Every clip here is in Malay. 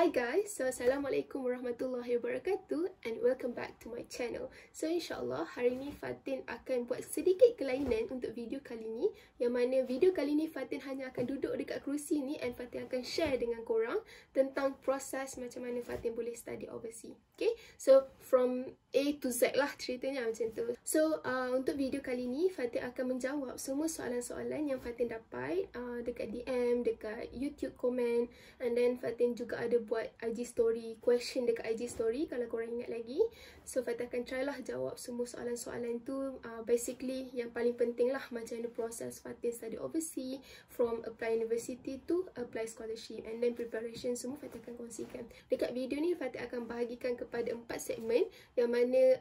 Hi guys, so Assalamualaikum warahmatullahi wabarakatuh and welcome back to my channel. So insyaAllah hari ni Fatin akan buat sedikit kelainan untuk video kali ni, yang mana video kali ni Fatin hanya akan duduk dekat kerusi ni and Fatin akan share dengan korang tentang proses macam mana Fatin boleh study overseas. Okay, so from A to Z lah ceritanya macam tu. So untuk video kali ni Fatin akan menjawab semua soalan-soalan yang Fatin dapat dekat DM, dekat YouTube komen, and then Fatin juga ada buat IG story, question dekat IG story kalau korang ingat lagi. So Fatin akan try lah jawab semua soalan-soalan tu. Basically yang paling penting lah macam mana proses Fatin study overseas, from apply university to apply scholarship, and then preparation semua Fatin akan kongsikan. Dekat video ni Fatin akan bahagikan kepada 4 segmen, yang mana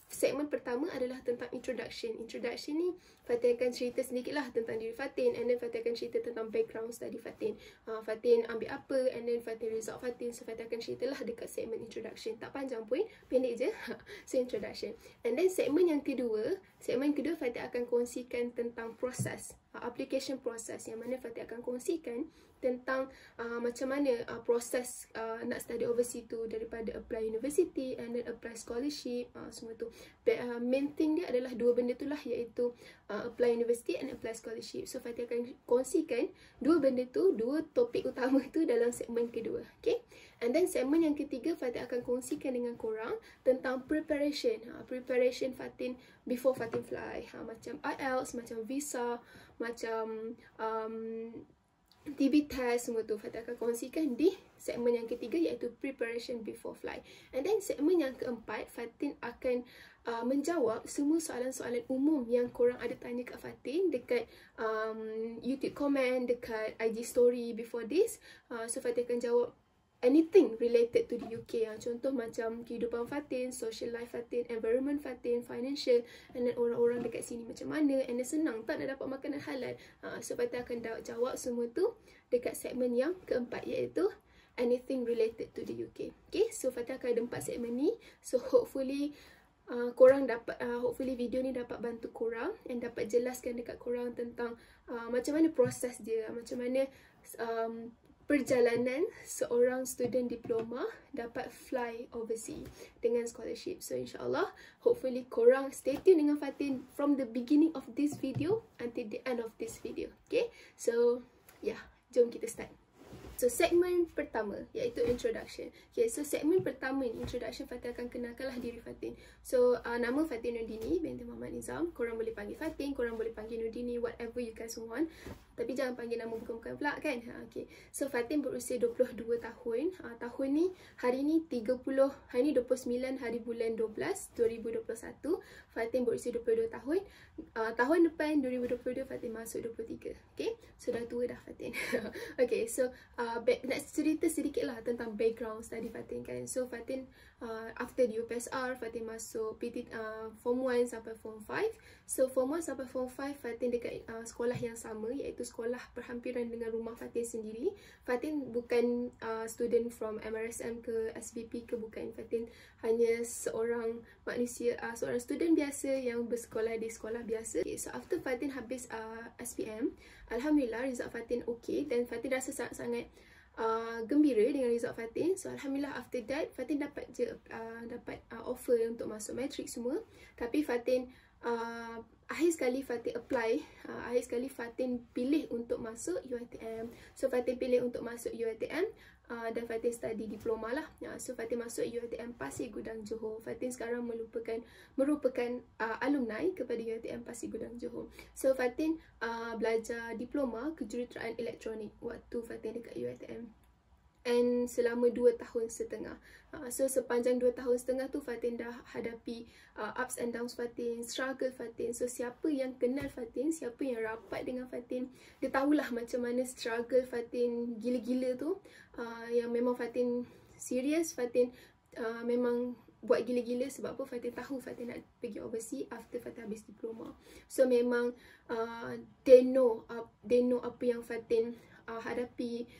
segmen pertama adalah tentang introduction. Introduction ni Fatin akan cerita sedikit lah tentang diri Fatin, and then Fatin akan cerita tentang background study Fatin. Fatin ambil apa, and then Fatin result Fatin. So Fatin akan cerita lah dekat segmen introduction. Tak panjang pun, pendek je. So introduction. And then segmen kedua Fatin akan kongsikan tentang proses, application process, yang mana Fatin akan kongsikan tentang macam mana proses nak study overseas tu, daripada apply university and then apply scholarship, semua tu. Main thing dia adalah dua benda tu lah, iaitu apply university and apply scholarship. So Fatin akan kongsikan dua benda tu, dua topik utama tu dalam segmen kedua. Okay, and then segmen yang ketiga Fatin akan kongsikan dengan korang tentang preparation. Preparation Fatin before Fatin fly, macam IELTS, macam visa, macam TB test, semua tu Fatin akan kongsikan di segmen yang ketiga, iaitu preparation before flight. And then segmen yang keempat Fatin akan menjawab semua soalan-soalan umum yang korang ada tanya kat Fatin dekat YouTube comment, dekat IG story before this. So Fatin akan jawab anything related to the UK. Contoh macam kehidupan Fatin, social life Fatin, environment Fatin, financial, and then orang-orang dekat sini macam mana, and then senang tak nak dapat makanan halal. So Fatin akan jawab semua tu dekat segmen yang keempat, iaitu anything related to the UK. Okay, so Fatin akan ada 4 segmen ni. So hopefully korang dapat, hopefully video ni dapat bantu korang and dapat jelaskan dekat korang tentang macam mana proses dia, macam mana perjalanan seorang student diploma dapat fly overseas dengan scholarship. So insyaAllah, hopefully korang stay tune dengan Fatin from the beginning of this video until the end of this video. Okay, so yeah, jom kita start. So segmen pertama iaitu introduction. Okay, so segmen pertama ni introduction, Fatin akan kenalkanlah diri Fatin. So nama Fatin Nurdini binti Muhammad Nizam. Korang boleh panggil Fatin, korang boleh panggil Nurdini, whatever you guys want. Tapi jangan panggil nama bukan-bukan pula kan. Okay, so Fatin berusia 22 tahun. Tahun ni, hari ni 30, hari ni 29 hari bulan 12 2021. Fatin berusia 22 tahun. Tahun depan 2022 Fatin masuk 23. Okay, so dah tua dah Fatin. Okay, so nak cerita sedikit lah tentang background study Fatin kan. So Fatin after the UPSR, Fatin masuk PT Form 1 sampai Form 5. So Form 1 sampai Form 5 Fatin dekat sekolah yang sama, iaitu sekolah berhampiran dengan rumah Fatin sendiri. Fatin bukan student from MRSM ke SVP ke, bukan. Fatin hanya seorang manusia, seorang student biasa yang bersekolah di sekolah biasa. Okay, so after Fatin habis SPM, Alhamdulillah result Fatin okay, dan Fatin rasa sangat-sangat gembira dengan result Fatin. So Alhamdulillah after that Fatin dapat offer untuk masuk matrik semua. Tapi Fatin akhir sekali Fatin apply, akhir sekali Fatin pilih untuk masuk UiTM. So Fatin pilih untuk masuk UiTM dan Fatin study diploma lah. So Fatin masuk UiTM Pasir Gudang Johor. Fatin sekarang merupakan alumni kepada UiTM Pasir Gudang Johor. So Fatin belajar diploma kejuruteraan elektronik waktu Fatin dekat UiTM. And selama 2 tahun setengah. So sepanjang 2 tahun setengah tu Fatin dah hadapi ups and downs Fatin, struggle Fatin. So siapa yang kenal Fatin, siapa yang rapat dengan Fatin, dia tahulah macam mana struggle Fatin gila-gila tu. Yang memang Fatin serius, Fatin memang buat gila-gila. Sebab apa? Fatin tahu Fatin nak pergi overseas after Fatin habis diploma. So memang they know apa yang Fatin hadapi,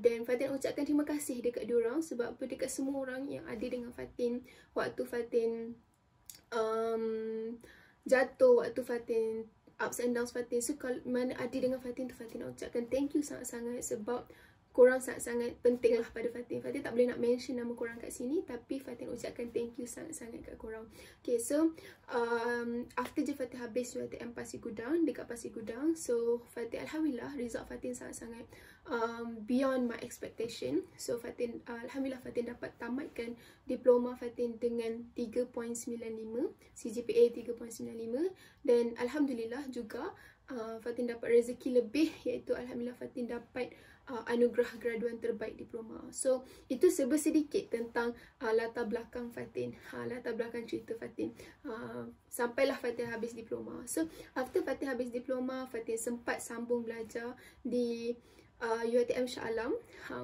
dan Fatin ucapkan terima kasih dekat diorang. Sebab apa? Dekat semua orang yang ada dengan Fatin waktu Fatin jatuh, waktu Fatin ups and downs Fatin. So kalau mana ada dengan Fatin tu, Fatin nak ucapkan thank you sangat-sangat. Sebab korang sangat-sangat penting lah pada Fatin. Fatin tak boleh nak mention nama korang kat sini, tapi Fatin ucapkan thank you sangat-sangat kat korang. Okay, so after je Fatin habis UiTM Pasir Gudang, dekat Pasir Gudang, so Fatin alhamdulillah result Fatin sangat-sangat beyond my expectation. So Fatin alhamdulillah Fatin dapat tamatkan diploma Fatin dengan 3.95, CGPA 3.95, dan alhamdulillah juga Fatin dapat rezeki lebih, iaitu alhamdulillah Fatin dapat anugerah graduan terbaik diploma. So itu sedikit tentang latar belakang Fatin, latar belakang cerita Fatin sampailah Fatin habis diploma. So after Fatin habis diploma, Fatin sempat sambung belajar di UiTM Shah Alam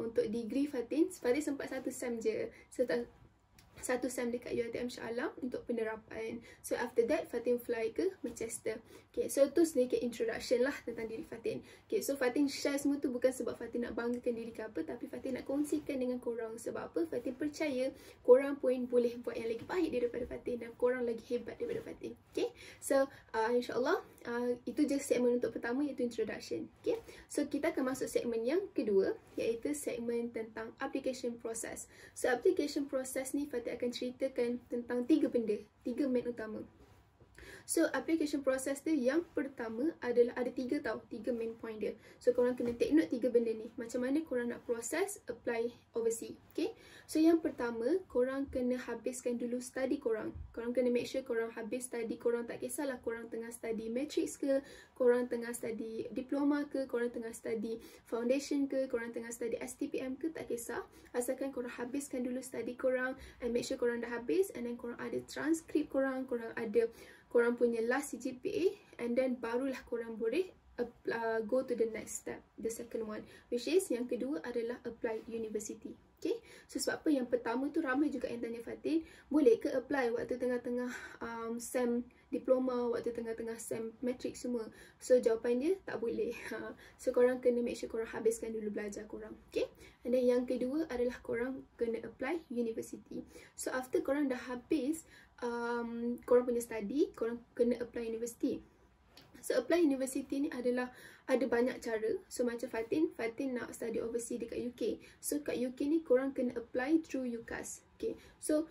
untuk degree Fatin. Fatin sempat 1 sem je, satu sem dekat UiTM Shah Alam untuk penerapan. So after that Fatin fly ke Manchester. Okay, so tu sedikit introduction lah tentang diri Fatin. Okay, so Fatin share semua tu bukan sebab Fatin nak banggakan diri ke apa, tapi Fatin nak kongsikan dengan korang. Sebab apa? Fatin percaya korang pun boleh buat yang lagi baik daripada Fatin, dan korang lagi hebat daripada Fatin. Okay, so insyaAllah itu je segmen untuk pertama, iaitu introduction. Okay, so kita akan masuk segmen yang kedua, iaitu segmen tentang application process. So application process ni Fatin akan ceritakan tentang 3 benda, 3 main utama. So application process tu yang pertama adalah ada 3 main point dia. So korang kena take note 3 benda ni, macam mana korang nak proses apply overseas. Okay, so yang pertama, korang kena habiskan dulu study korang. Korang kena make sure korang habis study korang. Tak kisahlah korang tengah study matrix ke, korang tengah study diploma ke, korang tengah study foundation ke, korang tengah study STPM ke, tak kisah, asalkan korang habiskan dulu study korang, and make sure korang dah habis, and then korang ada transkrip korang, korang ada korang punya last CGPA, and then barulah korang boleh go to the next step, the second one, which is yang kedua adalah apply university. Okay, so sebab apa yang pertama tu ramai juga yang tanya Fatin, boleh ke apply waktu tengah-tengah SEM diploma, waktu tengah-tengah SEM matrix semua? So jawapan dia tak boleh. So korang kena make sure korang habiskan dulu belajar korang. Okay, and then yang kedua adalah korang kena apply university. So after korang dah habis korang punya study, korang kena apply university. So apply university ni adalah ada banyak cara. So macam Fatin nak study overseas dekat UK. So kat UK ni korang kena apply through UCAS. Okay, so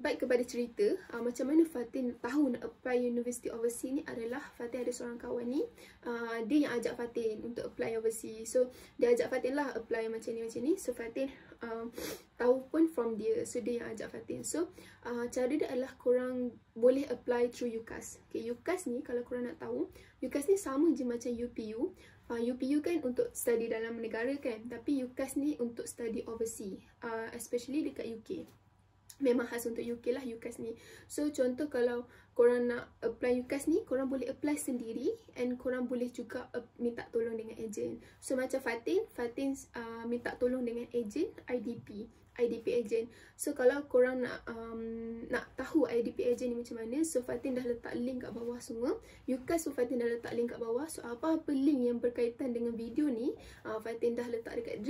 baik kepada cerita, macam mana Fatin tahu nak apply university overseas ni adalah Fatin ada seorang kawan ni, dia yang ajak Fatin untuk apply overseas. So dia ajak Fatin lah apply macam ni. So Fatin tahu pun from dia, so dia yang ajak Fatin. So cara dia adalah korang boleh apply through UCAS. Okay, UCAS ni kalau korang nak tahu, UCAS ni sama je macam UPU. UPU kan untuk study dalam negara kan, tapi UCAS ni untuk study overseas, especially dekat UK. Memang khas untuk UK lah UCAS ni. So contoh kalau korang nak apply UCAS ni, korang boleh apply sendiri, and korang boleh juga minta tolong dengan ejen. So macam Fatin minta tolong dengan ejen IDP agent. So kalau korang nak tahu IDP agent ni macam mana, so Fatin dah letak link kat bawah semua. UCAS, so Fatin dah letak link kat bawah. So apa-apa link yang berkaitan dengan video ni, Fatin dah letak dekat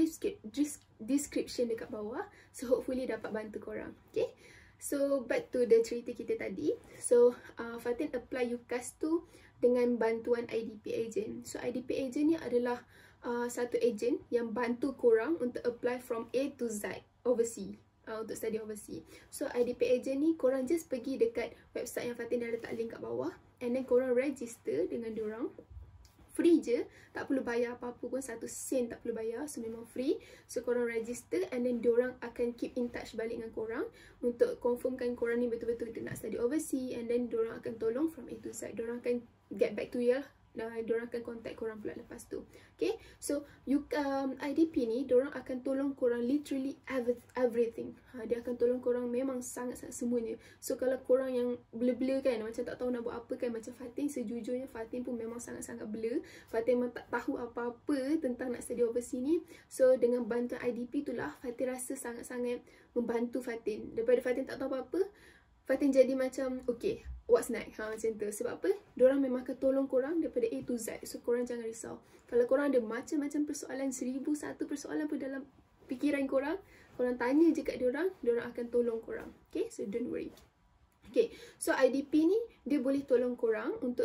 description dekat bawah. So hopefully dapat bantu korang. Okay, so back to the cerita kita tadi. So Fatin apply UCAS tu dengan bantuan IDP agent. So IDP agent ni adalah satu agent yang bantu korang untuk apply from A to Z overseas, untuk study overseas. So IDP agent ni korang just pergi dekat website yang Fatin dah letak link kat bawah, and then korang register dengan diorang. Free je, tak perlu bayar apa-apa pun, 1 sen tak perlu bayar. So memang free. So korang register, and then diorang akan keep in touch balik dengan korang untuk confirmkan korang ni betul-betul nak study overseas, and then diorang akan tolong from A to Z. Diorang akan get back to you lah. Diorang akan contact korang pula lepas tu. Okay, so IDP ni diorang akan tolong korang literally everything. Dia akan tolong korang memang sangat-sangat semuanya. So kalau korang yang blur-blur kan, macam tak tahu nak buat apa kan, macam Fatin, sejujurnya Fatin pun memang sangat-sangat blur. Fatin memang tak tahu apa-apa tentang nak study overseas ni. So dengan bantuan IDP tu lah, Fatin rasa sangat-sangat membantu Fatin. Daripada Fatin tak tahu apa-apa, Fatin jadi macam okay, what's next? Macam tu. Sebab apa? Diorang memang akan tolong korang daripada A to Z. So korang jangan risau. Kalau korang ada macam-macam persoalan, 1001 persoalan pun dalam fikiran korang, korang tanya je kat diorang, diorang akan tolong korang. Okay, so don't worry. Okay, so IDP ni dia boleh tolong korang untuk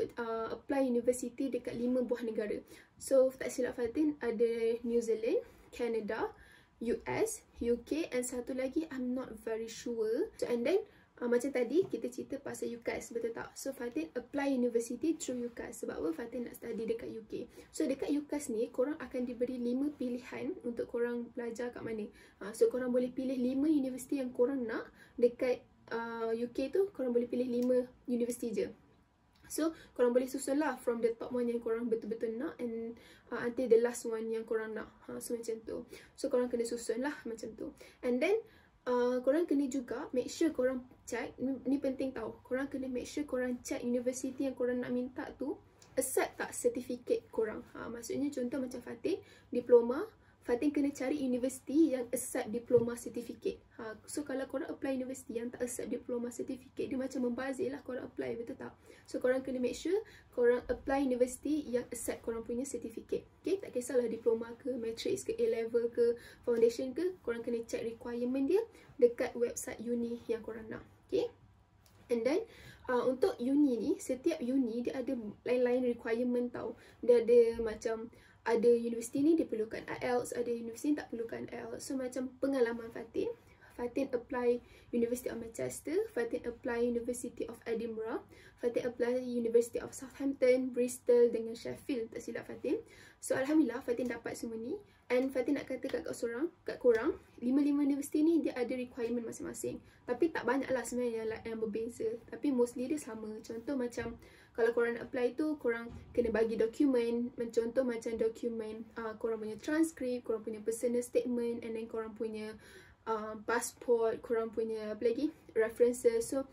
apply university dekat 5 buah negara. So tak silap Fatin ada New Zealand, Canada, US, UK and satu lagi I'm not very sure. So and then macam tadi kita cerita pasal UCAS, betul tak? So Fatin apply university through UCAS. Sebab apa? Fatin nak study dekat UK. So dekat UCAS ni korang akan diberi 5 pilihan untuk korang belajar kat mana. So korang boleh pilih 5 universiti yang korang nak. Dekat UK tu korang boleh pilih 5 universiti je. So korang boleh susun lah from the top one yang korang betul-betul nak and until the last one yang korang nak. So macam tu. So korang kena susun lah macam tu. And then korang kena juga make sure korang check, ni penting tau, korang kena make sure korang check universiti yang korang nak minta tu accept tak certificate korang. Maksudnya contoh macam Fatin diploma, Fatin kena cari universiti yang accept diploma certificate. So kalau korang apply universiti yang tak accept diploma certificate, dia macam membazir lah korang apply, betul tak? So korang kena make sure korang apply universiti yang accept korang punya certificate. Okay, tak kisahlah diploma ke, matrix ke, A-level ke, foundation ke, korang kena check requirement dia dekat website uni yang korang nak. Okay, and then untuk uni ni, setiap uni dia ada lain-lain requirement tau. Dia ada macam ada universiti ni dia perlukan IELTS, ada universiti tak perlukan IELTS. So macam pengalaman Fatin apply University of Manchester, Fatin apply University of Edinburgh, Fatin apply University of Southampton, Bristol dengan Sheffield, tak silap Fatin. So Alhamdulillah Fatin dapat semua ni. And Fatin nak kata kat korang 5 universiti ni dia ada requirement masing-masing. Tapi tak banyak lah sebenarnya yang berbeza. Tapi mostly dia sama. Contoh macam kalau korang nak apply tu, korang kena bagi dokumen. Contoh macam dokumen korang punya transcript, korang punya personal statement, and then korang punya passport, korang punya apa lagi, references. So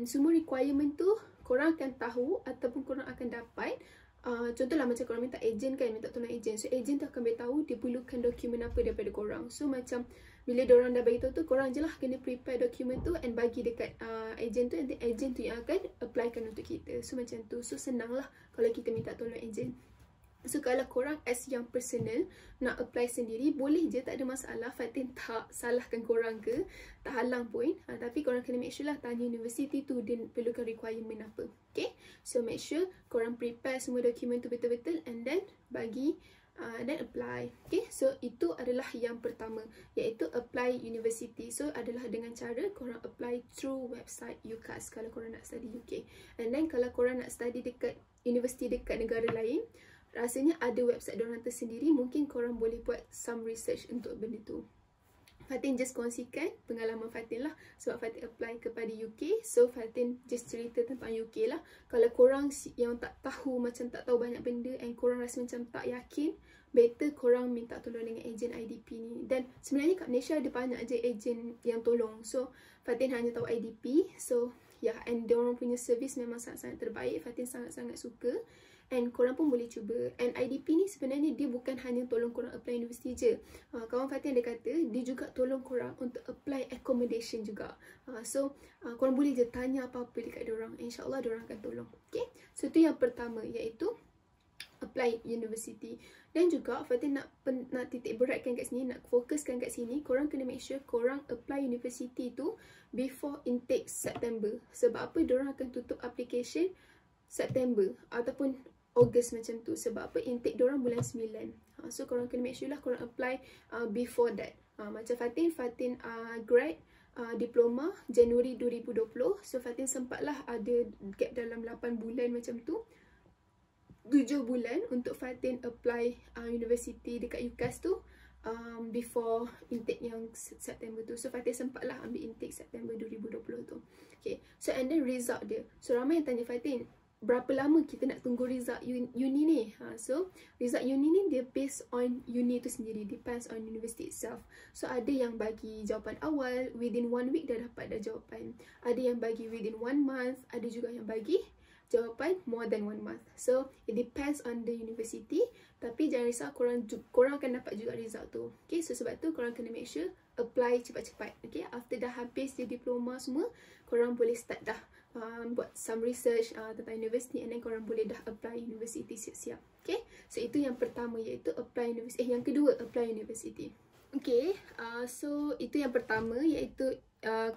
semua requirement tu korang akan tahu ataupun korang akan dapat. Contohlah macam korang minta ejen kan, minta tolong ejen. So ejen tu akan beritahu dia perlukan dokumen apa daripada korang. So macam bila diorang dah beritahu tu, korang je lah kena prepare dokumen tu and bagi dekat ejen tu, nanti ejen tu yang akan applykan untuk kita. So macam tu. So senang lah kalau kita minta tolong ejen. So kalau korang as yang personal nak apply sendiri, boleh je, tak ada masalah. Fatin tak salahkan korang ke, tak halang pun. Tapi korang kena make sure lah tanya universiti tu dia perlukan requirement apa. Okay, so make sure korang prepare semua dokumen tu betul-betul and then bagi then apply. Okay, so itu adalah yang pertama, iaitu apply university. So adalah dengan cara korang apply through website UCAS kalau korang nak study UK. And then kalau korang nak study dekat universiti dekat negara lain, rasanya ada website diorang tersendiri. Mungkin korang boleh buat some research untuk benda tu. Fatin just kongsikan pengalaman Fatin lah. Sebab Fatin apply kepada UK. So Fatin just cerita tentang UK lah. Kalau korang yang tak tahu, macam tak tahu banyak benda and korang rasa macam tak yakin, better korang minta tolong dengan ejen IDP ni. Dan sebenarnya kat Malaysia ada banyak je ejen yang tolong. So Fatin hanya tahu IDP. So yeah, and diorang punya service memang sangat-sangat terbaik. Fatin sangat-sangat suka. And korang pun boleh cuba. And IDP ni sebenarnya dia bukan hanya tolong korang apply universiti je. Kawan Fatin ada kata dia juga tolong korang untuk apply accommodation juga. So korang boleh je tanya apa-apa dekat diorang. InsyaAllah diorang akan tolong. Okay, so tu yang pertama, iaitu apply university. Dan juga Fatin nak titik beratkan kat sini, nak fokuskan kat sini, korang kena make sure korang apply university tu before intake September. Sebab apa? Diorang akan tutup application September ataupun Ogos macam tu. Sebab apa? Intake diorang bulan 9. So korang kena make sure lah korang apply before that. Macam Fatin grad diploma Januari 2020. So Fatin sempatlah ada gap dalam 8 bulan macam tu. 7 bulan untuk Fatin apply university dekat UCAS tu before intake yang September tu. So Fatin sempatlah ambil intake September 2020 tu. Okay, so and then result dia. So ramai yang tanya Fatin, berapa lama kita nak tunggu result uni ni? So result uni ni dia based on uni tu sendiri, depends on university itself. So ada yang bagi jawapan awal within 1 week dah dapat dah jawapan. Ada yang bagi within 1 month, ada juga yang bagi jawapan more than 1 month. So it depends on the university. Tapi jangan risau, korang akan dapat juga result tu. Okay, so sebab tu korang kena make sure apply cepat-cepat. Okay, after dah habis je diploma semua, korang boleh start dah buat some research tentang universiti, and then korang boleh dah apply university siap-siap. Okay, so itu yang pertama, iaitu apply university. Yang kedua, apply university. Okay, so itu yang pertama, iaitu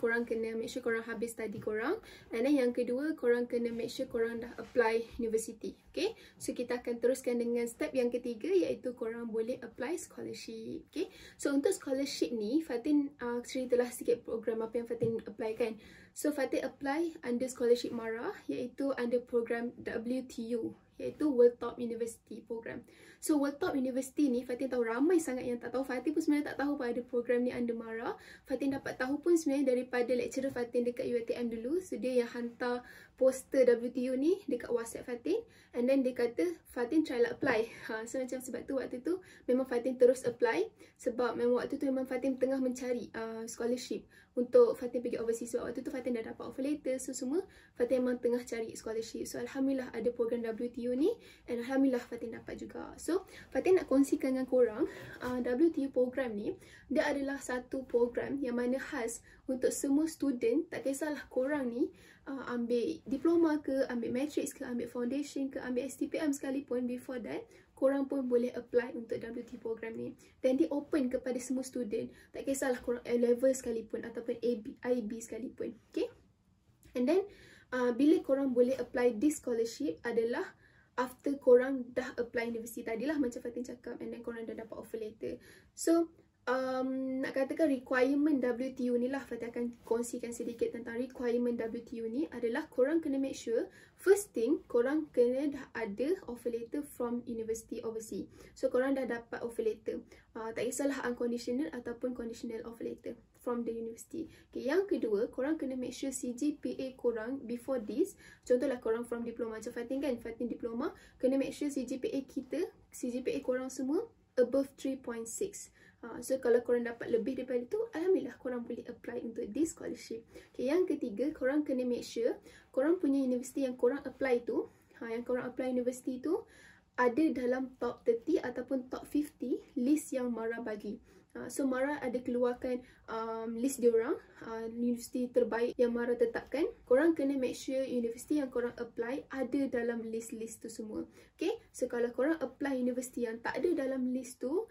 korang kena make sure korang habis study korang. And then yang kedua, korang kena make sure korang dah apply university. Okay, so kita akan teruskan dengan step yang ketiga, iaitu korang boleh apply scholarship. Okay, so untuk scholarship ni, Fatin ceritalah sikit program apa yang Fatin apply kan. So Fatin apply under scholarship MARA, iaitu under program WTU, iaitu World Top University Program. So World Top University ni, Fatin tahu ramai sangat yang tak tahu. Fatin pun sebenarnya tak tahu pun ada program ni under MARA. Fatin dapat tahu pun sebenarnya daripada lecturer Fatin dekat UiTM dulu. So dia yang hantar poster WTU ni dekat WhatsApp Fatin. And then dia kata Fatin try lah apply. So macam sebab tu waktu tu memang Fatin terus apply. Sebab memang waktu tu memang Fatin tengah mencari scholarship untuk Fatin pergi overseas. Sebab waktu tu Fatin dah dapat offer letter, so semua Fatin memang tengah cari scholarship. So Alhamdulillah ada program WTU ni, and Alhamdulillah Fatin dapat juga. So Fatin nak kongsikan dengan korang, WTU program ni, dia adalah satu program yang mana khas untuk semua student. Tak kisahlah korang ni ambil diploma ke, ambil matrix ke, ambil foundation ke, ambil STPM sekalipun, before that korang pun boleh apply untuk WTU program ni. Dan dia open kepada semua student. Tak kisahlah korang A-level sekalipun ataupun IB sekalipun. Okay? And then, bila korang boleh apply this scholarship adalah after korang dah apply universiti tadilah macam Fatin cakap, and then korang dah dapat offer letter. So, nak katakan requirement WTU ni lah, Fatin akan kongsikan sedikit tentang requirement WTU ni adalah korang kena make sure, first thing, korang kena dah ada offer letter from university overseas. So, korang dah dapat offer letter. Tak kisahlah unconditional ataupun conditional offer letter from the university. Okay, yang kedua, korang kena make sure CGPA korang before this. Contohlah korang from diploma macam Fatin kan, Fatin diploma, kena make sure CGPA korang semua above 3.6. So kalau korang dapat lebih daripada itu, Alhamdulillah korang boleh apply untuk this scholarship. Okay, yang ketiga, korang kena make sure korang punya universiti yang korang apply tu, yang korang apply universiti tu ada dalam top 30 ataupun top 50 list yang MARA bagi. So MARA ada keluarkan list diorang, universiti terbaik yang MARA tetapkan. Korang kena make sure universiti yang korang apply ada dalam list-list tu semua. Okay, so kalau korang apply universiti yang tak ada dalam list tu,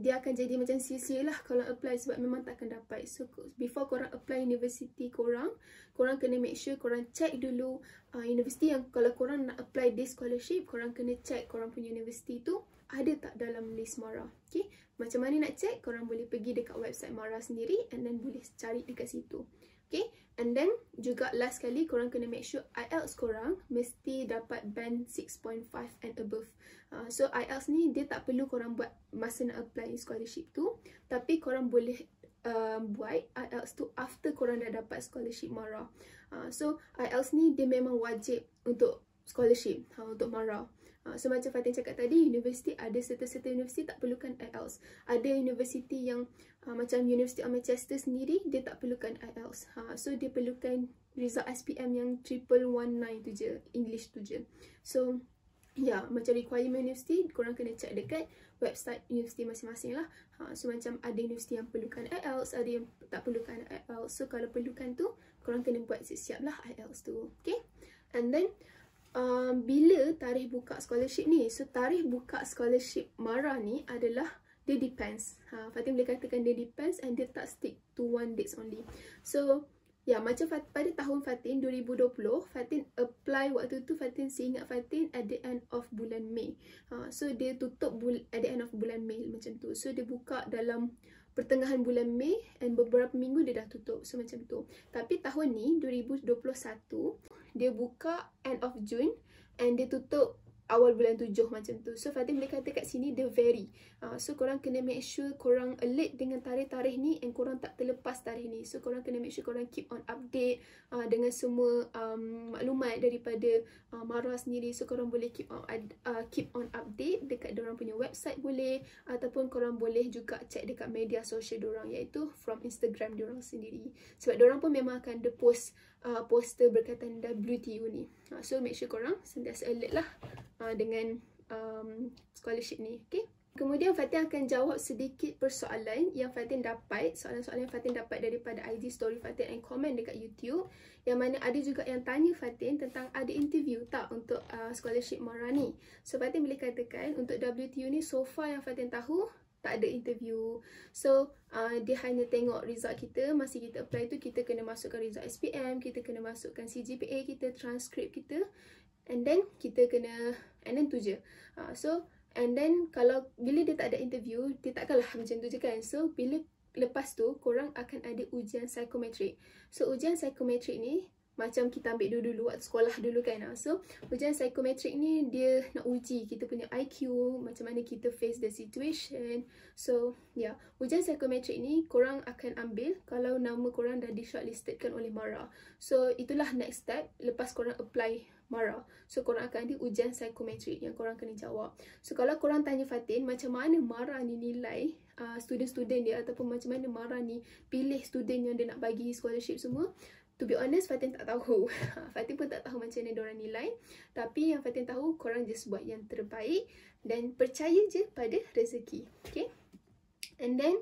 dia akan jadi macam sia-sia lah kalau apply, sebab memang takkan dapat. So before korang apply universiti korang kena make sure korang check dulu universiti yang kalau korang nak apply this scholarship, korang kena check korang punya universiti tu ada tak dalam list MARA. Okay, macam mana nak check? Korang boleh pergi dekat website MARA sendiri, and then boleh cari dekat situ. Okay, and then juga last kali, korang kena make sure IELTS korang mesti dapat band 6.5 and above. So IELTS ni dia tak perlu korang buat masa nak apply scholarship tu, tapi korang boleh buat IELTS tu after korang dah dapat scholarship MARA. So IELTS ni dia memang wajib untuk scholarship, untuk MARA. So macam Fatin cakap tadi, universiti ada serta-serta universiti tak perlukan IELTS. Ada universiti yang macam University of Manchester sendiri, dia tak perlukan IELTS. So dia perlukan result SPM yang 1119 tu je, English tu je. So ya, macam requirement universiti, korang kena check dekat website universiti masing-masing lah. So macam ada universiti yang perlukan IELTS, ada yang tak perlukan IELTS. So kalau perlukan tu, korang kena buat siap-siap lah IELTS tu. Okay, and then bila tarikh buka scholarship ni, so tarikh buka scholarship MARA ni adalah dia depends. Fatin boleh katakan dia depends, and dia tak stick to one dates only. So ya, macam pada tahun Fatin 2020, Fatin apply waktu tu, Fatin seingat Fatin at the end of bulan Mei. So dia tutup at the end of bulan Mei macam tu. So dia buka dalam pertengahan bulan Mei, and beberapa minggu dia dah tutup. So macam tu. Tapi tahun ni 2021 dia buka end of June, and dia tutup awal bulan 7 macam tu. So Fatin boleh kata kat sini dia vary. So korang kena make sure korang alert dengan tarikh-tarikh ni, and korang tak terlepas tarikh ni. So korang kena make sure korang keep on update dengan semua maklumat daripada MARA sendiri. So korang boleh keep on update dekat dorang punya website boleh, ataupun korang boleh juga check dekat media sosial dorang, iaitu from Instagram dorang sendiri. Sebab dorang pun memang akan ada poster berkaitan WTU ni. So make sure korang sentiasa alert lah dengan scholarship ni. Okay, kemudian Fatin akan jawab sedikit persoalan yang Fatin dapat, soalan-soalan yang Fatin dapat daripada IG story Fatin and comment dekat YouTube, yang mana ada juga yang tanya Fatin tentang ada interview tak untuk scholarship MARA ni. So Fatin boleh katakan untuk WTU ni, so far yang Fatin tahu tak ada interview. So dia hanya tengok result kita. Masa kita apply tu, kita kena masukkan result SPM, kita kena masukkan CGPA kita, transkrip kita, and then kita kena, and then tu je. So and then kalau bila dia tak ada interview, dia takkanlah macam tu je kan. So bila lepas tu korang akan ada ujian psikometrik. So ujian psikometrik ni macam kita ambil dulu waktu sekolah dulu kan. So ujian psikometrik ni dia nak uji kita punya IQ, macam mana kita face the situation. So yeah, ujian psikometrik ni korang akan ambil kalau nama korang dah di shortlistedkan oleh MARA. So itulah next step lepas korang apply MARA. So korang akan ada ujian psikometrik yang korang kena jawab. So kalau korang tanya Fatin macam mana MARA ni nilai student-student dia, ataupun macam mana MARA ni pilih student yang dia nak bagi scholarship semua, to be honest, Fatin tak tahu. Fatin pun tak tahu macam mana diorang nilai. Tapi yang Fatin tahu, korang just buat yang terbaik dan percaya je pada rezeki. Okay? And then,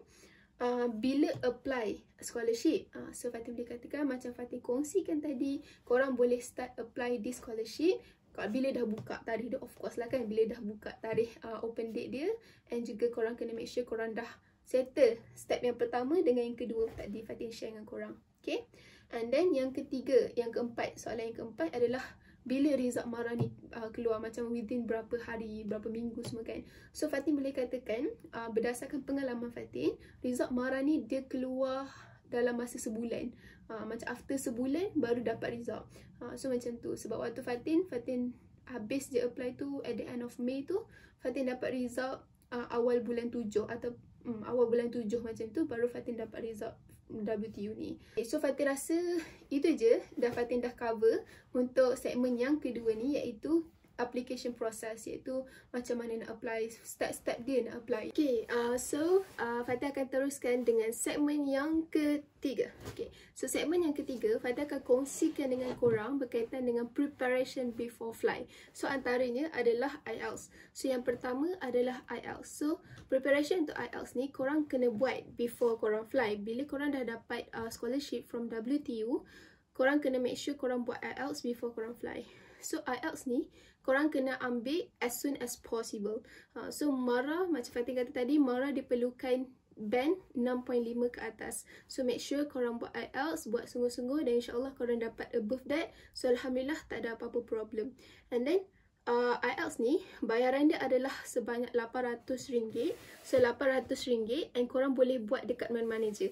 bila apply scholarship, so Fatin boleh katakan macam Fatin kongsikan tadi, korang boleh start apply this scholarship bila dah buka tarikh dia, of course lah kan, bila dah buka tarikh open date dia. And juga korang kena make sure korang dah settle step yang pertama dengan yang kedua tadi Fatin share dengan korang. Okay? And then yang ketiga, yang keempat, soalan yang keempat adalah bila result MARA ni keluar, macam within berapa hari, berapa minggu semua kan. So Fatin boleh katakan berdasarkan pengalaman Fatin, result MARA ni dia keluar dalam masa sebulan. Macam after sebulan baru dapat result. So macam tu. Sebab waktu Fatin habis je apply tu at the end of May tu, Fatin dapat result awal bulan 7 atau awal bulan 7 macam tu, baru Fatin dapat result WTU ni. So Fatin rasa itu je Fatin dah cover untuk segmen yang kedua ni, iaitu application process, iaitu macam mana nak apply, step-step dia nak apply. Okay, so Fatin akan teruskan dengan segmen yang ketiga. Okay, so segmen yang ketiga Fatin akan kongsikan dengan korang berkaitan dengan preparation before fly. So antaranya adalah IELTS. So yang pertama adalah IELTS. So preparation untuk IELTS ni korang kena buat before korang fly. Bila korang dah dapat scholarship from WTU, korang kena make sure korang buat IELTS before korang fly. So IELTS ni korang kena ambil as soon as possible. So MARA, macam Fatin kata tadi, MARA diperlukan band 6.5 ke atas. So make sure korang buat IELTS, buat sungguh-sungguh, dan insyaAllah korang dapat above that. So Alhamdulillah tak ada apa-apa problem. And then IELTS ni bayaran dia adalah sebanyak RM800. So RM800, and korang boleh buat dekat mana-mana je.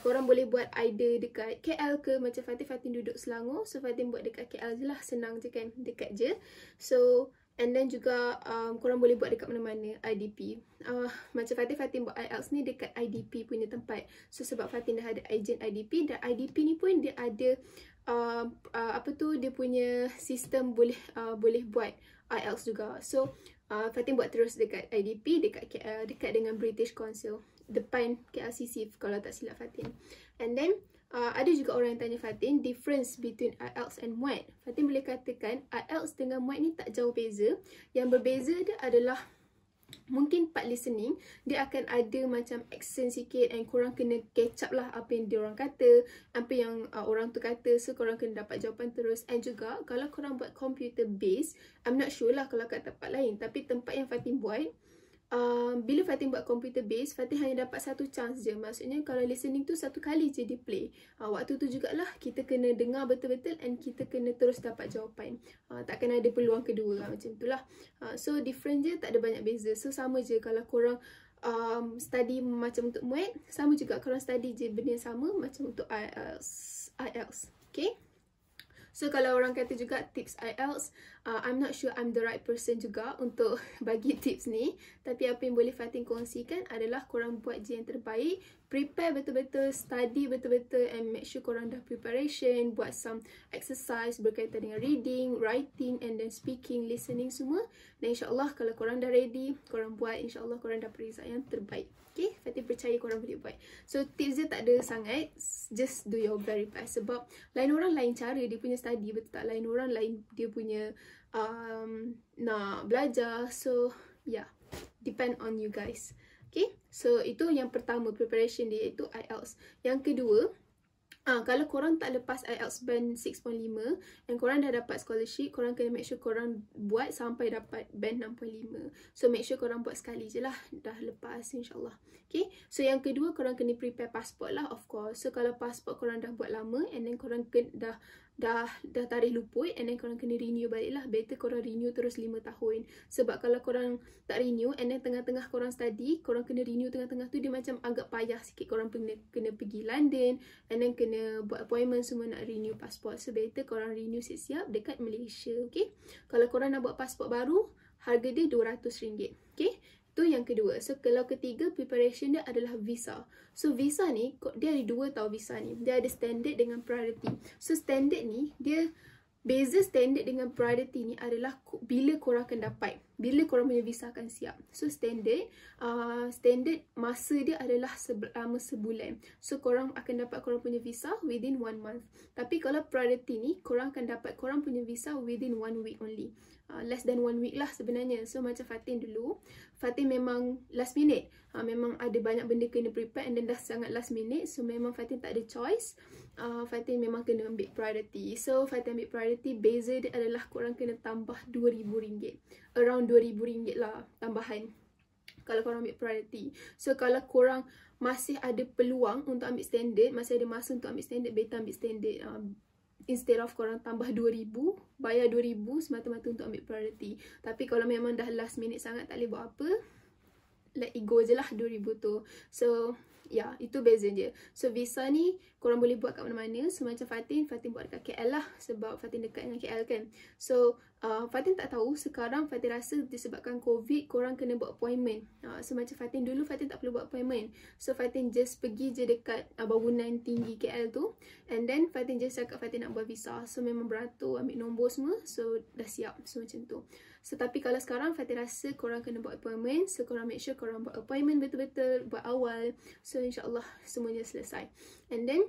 Korang boleh buat either dekat KL ke, macam Fatin duduk Selangor, so Fatin buat dekat KL je lah, senang je kan, dekat je. So and then juga korang boleh buat dekat mana-mana IDP. Macam Fatin buat IELTS ni dekat IDP punya tempat. So sebab Fatin dah ada agent IDP, dan IDP ni pun dia ada dia punya sistem boleh buat IELTS juga. So Fatin buat terus dekat IDP, dekat KL, dekat dengan British Council, depan KLCC kalau tak silap Fatin. And then ada juga orang yang tanya Fatin difference between IELTS and MUAT. Fatin boleh katakan IELTS dengan MUAT ni tak jauh beza. Yang berbeza dia adalah mungkin part listening dia akan ada macam accent sikit, and korang kena catch up lah apa yang diorang kata, apa yang orang tu kata. So korang kena dapat jawapan terus. And juga kalau korang buat computer based, I'm not sure lah kalau kat tempat lain, tapi tempat yang Fatin buat, bila Fatin buat computer based, Fatin hanya dapat satu chance je. Maksudnya kalau listening tu satu kali je dia play. Waktu tu jugalah kita kena dengar betul-betul, and kita kena terus dapat jawapan. Takkan ada peluang kedua lah, macam tu lah. So different je, tak ada banyak beza. So sama je kalau korang study macam untuk MUAT, sama juga korang study je benda yang sama macam untuk IELTS. Okay? So kalau orang kata juga tips IELTS, I'm not sure I'm the right person juga untuk bagi tips ni. Tapi apa yang boleh Fatin kongsikan adalah korang buat je yang terbaik. Prepare betul-betul, study betul-betul, and make sure korang dah preparation, buat some exercise berkaitan dengan reading, writing, and then speaking, listening semua. Dan insyaAllah kalau korang dah ready, korang buat, insyaAllah korang dapat result yang terbaik. Okay, Fatin percaya korang boleh buat. So tips dia tak ada sangat, just do your very best. Sebab lain orang lain cara dia punya study, betul tak? Lain orang lain dia punya nak belajar. So yeah, depend on you guys. Okay, so itu yang pertama, preparation dia, iaitu IELTS. Yang kedua, Kalau korang tak lepas IELTS band 6.5 dan korang dah dapat scholarship, korang kena make sure korang buat sampai dapat band 6.5. So make sure korang buat sekali je lah, dah lepas insyaAllah. Okay, so yang kedua korang kena prepare passport lah, of course. So kalau passport korang dah buat lama and then korang dah tarikh luput and then korang kena renew balik lah. Better korang renew terus 5 tahun. Sebab kalau korang tak renew and then tengah-tengah korang study, korang kena renew tengah-tengah tu, dia macam agak payah sikit. Korang kena pergi London and then kena buat appointment semua nak renew passport. So better korang renew siap-siap dekat Malaysia. Okay, kalau korang nak buat passport baru, harga dia RM200. Okay, tu yang kedua. So kalau ketiga, preparation dia adalah visa. So visa ni, dia ada dua tau visa ni. Dia ada standard dengan priority. So standard ni, dia beza standard dengan priority ni adalah bila korang akan dapat, bila korang punya visa akan siap. So standard masa dia adalah selama sebulan. So korang akan dapat korang punya visa within 1 month. Tapi kalau priority ni, korang akan dapat korang punya visa within 1 week only. Less than 1 week lah sebenarnya. So macam Fatin dulu, Fatin memang last minute. Memang ada banyak benda kena prepare and then dah sangat last minute. So memang Fatin tak ada choice. Fatin memang kena ambil priority. So Fatin ambil priority, beza dia adalah korang kena tambah RM2,000. Around RM2,000 lah tambahan kalau korang ambil priority. So kalau korang masih ada peluang untuk ambil standard, masih ada masa untuk ambil standard, better ambil standard. Instead of korang tambah RM2,000, bayar RM2,000 semata-mata untuk ambil priority. Tapi kalau memang dah last minute sangat tak boleh buat apa, let it go je lah RM2,000 tu. So ya, itu beza je. So visa ni korang boleh buat kat mana-mana. So macam Fatin buat dekat KL lah, sebab Fatin dekat dengan KL kan. So Fatin tak tahu, sekarang Fatin rasa disebabkan COVID, korang kena buat appointment. So macam Fatin dulu, Fatin tak perlu buat appointment. So Fatin just pergi je dekat bangunan tinggi KL tu, and then Fatin just cakap Fatin nak buat visa. So memang beratur, ambil nombor semua, so dah siap. So macam tu. So tapi kalau sekarang Fatin rasa korang kena buat appointment. So korang make sure korang buat appointment betul-betul, buat awal. So insyaAllah semuanya selesai. And then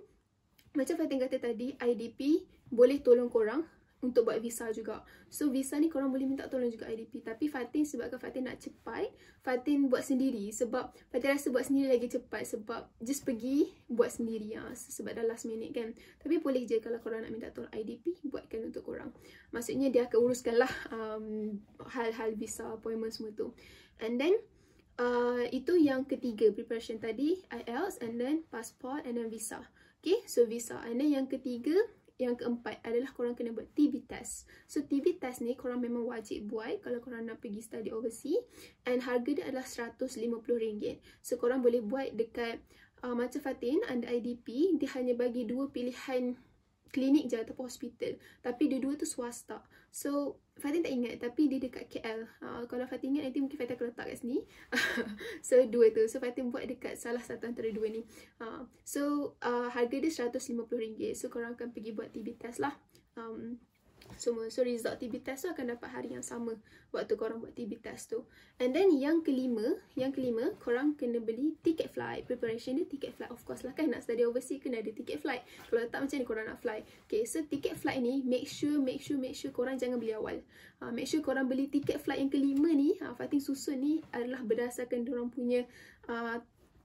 macam Fatin kata tadi, IDP boleh tolong korang untuk buat visa juga. So visa ni korang boleh minta tolong juga IDP. Tapi Fatin, sebabkan Fatin nak cepat, Fatin buat sendiri. Sebab Fatin rasa buat sendiri lagi cepat. Sebab just pergi buat sendiri sebab dah last minute kan. Tapi boleh je kalau korang nak minta tolong IDP, buatkan untuk korang. Maksudnya dia akan uruskan lah hal-hal visa, appointment semua tu. And then itu yang ketiga preparation tadi, IELTS, and then passport, and then visa. Okay, so visa. And then yang ketiga, yang keempat adalah korang kena buat TB test. So TB test ni korang memang wajib buat kalau korang nak pergi study overseas. And harga dia adalah RM150. So korang boleh buat dekat macam Fatin, under IDP, dia hanya bagi 2 pilihan klinik je ataupun hospital. Tapi dua-dua tu swasta. So Fatin tak ingat, tapi dia dekat KL. Kalau Fatin ingat nanti mungkin Fatin akan letak kat sini. So dua tu. So Fatin buat dekat salah satu antara dua ni. So harga dia RM150. So korang akan pergi buat TB test lah. Semua. So result TB test tu akan dapat hari yang sama waktu korang buat TB test tu. And then yang kelima, korang kena beli ticket flight. Preparation dia ticket flight, of course lah kan. Nak study overseas kena ada ticket flight. Kalau tak, macam ni korang nak fly. Okay, so ticket flight ni make sure korang jangan beli awal. Make sure korang beli ticket flight yang kelima ni. Fatin susun ni adalah berdasarkan diorang punya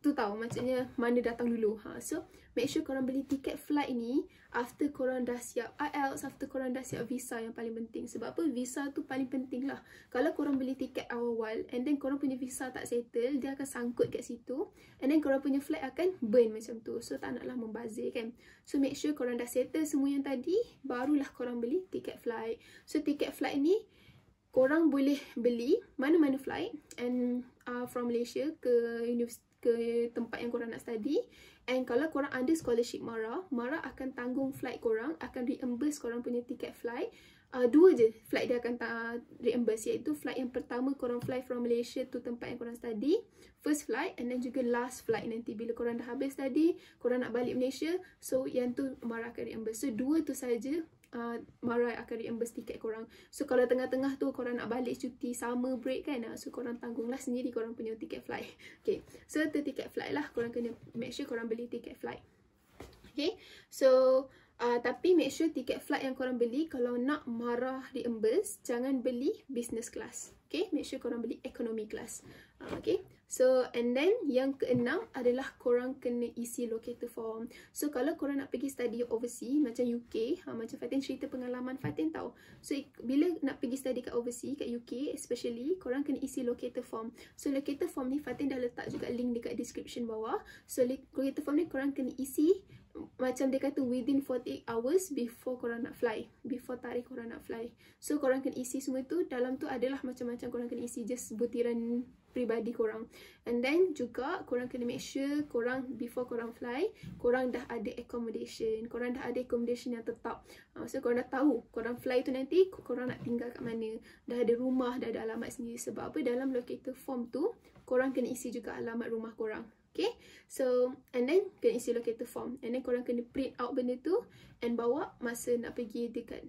tu tahu maksudnya mana datang dulu. So make sure korang beli tiket flight ni after korang dah siap IELTS, after korang dah siap visa yang paling penting. Sebab apa? Visa tu paling penting lah. Kalau korang beli tiket awal and then korang punya visa tak settle, dia akan sangkut kat situ, and then korang punya flight akan burn macam tu. So tak naklah membazir kan. So make sure korang dah settle semua yang tadi, barulah korang beli tiket flight. So tiket flight ni korang boleh beli mana-mana flight and from Malaysia ke tempat yang korang nak study. And kalau korang ada scholarship MARA akan tanggung flight korang, akan reimburse korang punya tiket flight. Dua je flight dia akan reimburse, iaitu flight yang pertama korang fly from Malaysia tu tempat yang korang study, first flight, and then juga last flight nanti bila korang dah habis study, korang nak balik Malaysia, so yang tu MARA akan reimburse. So dua tu saja MARA akan reimburse tiket korang. So kalau tengah-tengah tu korang nak balik cuti summer break kan, so korang tanggunglah sendiri korang punya tiket flight. Okay, so tu tiket flight lah, korang kena make sure korang beli tiket flight. Okay, so Tapi make sure tiket flight yang korang beli, kalau nak marah reimburse, jangan beli business class. Okay, make sure korang beli economy class. Okay, so and then yang keenam adalah korang kena isi locator form. So kalau korang nak pergi study overseas macam UK, macam Fatin cerita pengalaman Fatin tahu. So bila nak pergi study kat overseas, kat UK especially, korang kena isi locator form. So locator form ni Fatin dah letak juga link dekat description bawah. So locator form ni korang kena isi macam dia kata within 48 hours before korang nak fly, before tarikh korang nak fly. So korang kena isi semua tu. Dalam tu adalah macam-macam korang kena isi, just butiran peribadi korang. And then juga korang kena make sure korang before korang fly, korang dah ada accommodation, korang dah ada accommodation yang tetap. So korang dah tahu korang fly tu nanti korang nak tinggal kat mana, dah ada rumah, dah ada alamat sendiri. Sebab apa, dalam locator form tu korang kena isi juga alamat rumah korang. Okay, so and then kena isi locator form, and then korang kena print out benda tu and bawa masa nak pergi dekat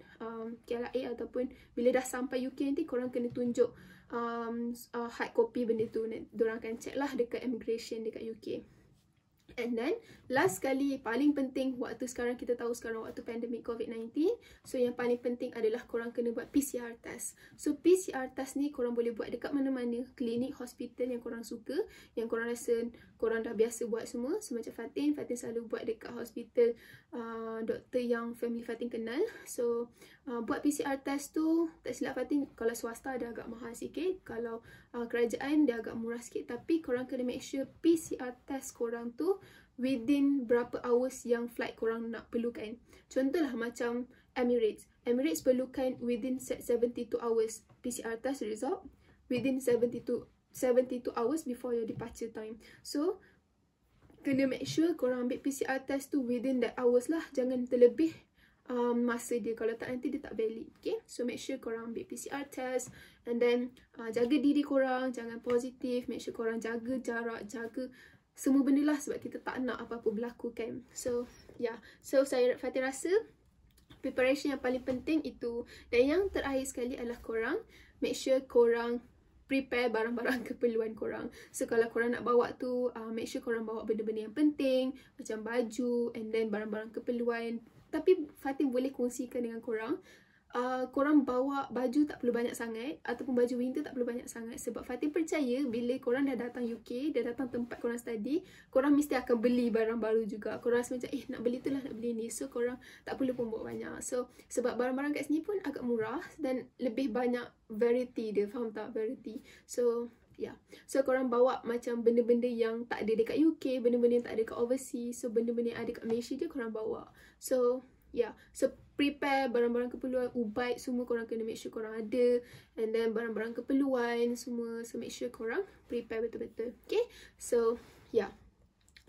KLIA ataupun bila dah sampai UK nanti korang kena tunjuk hard copy benda tu. Diorang akan check lah dekat immigration dekat UK. And then last sekali, paling penting waktu sekarang, kita tahu sekarang waktu pandemik COVID-19, so yang paling penting adalah korang kena buat PCR test. So PCR test ni korang boleh buat dekat mana-mana, klinik, hospital yang korang suka, yang korang rasa korang dah biasa buat semua. So macam Fatin selalu buat dekat hospital doktor yang family Fatin kenal. So buat PCR test tu, tak silap Fatin, kalau swasta dia agak mahal sikit, kalau kerajaan dia agak murah sikit. Tapi korang kena make sure PCR test korang tu within berapa hours yang flight korang nak perlukan. Contohlah macam Emirates perlukan within 72 hours PCR test result, within 72 hours before your departure time. So kena make sure korang ambil PCR test tu within that hours lah, jangan terlebih masa dia, kalau tak nanti dia tak valid. Okay, so make sure korang ambil PCR test, and then jaga diri korang, jangan positif, make sure korang jaga jarak, jaga semua benda lah, sebab kita tak nak apa-apa berlaku kan. So yeah, so Fatin rasa preparation yang paling penting itu. Dan yang terakhir sekali adalah korang make sure korang prepare barang-barang keperluan korang. So kalau korang nak bawa tu, make sure korang bawa benda-benda yang penting, macam baju, and then barang-barang keperluan. Tapi Fatin boleh kongsikan dengan korang, korang bawa baju tak perlu banyak sangat, ataupun baju winter tak perlu banyak sangat. Sebab Fatin percaya bila korang dah datang UK, dah datang tempat korang study, korang mesti akan beli barang baru juga. Korang rasa macam nak beli tu lah, nak beli ni. So korang tak perlu pun bawa banyak. So sebab barang-barang kat sini pun agak murah dan lebih banyak variety dia, faham tak? Variety. So yeah, so korang bawa macam benda-benda yang tak ada dekat UK, benda-benda yang tak ada dekat overseas. So benda-benda yang ada kat Malaysia je korang bawa. So yeah, so prepare barang-barang keperluan, ubat semua korang kena make sure korang ada, and then barang-barang keperluan semua. So make sure korang prepare betul-betul. Okay, so yeah,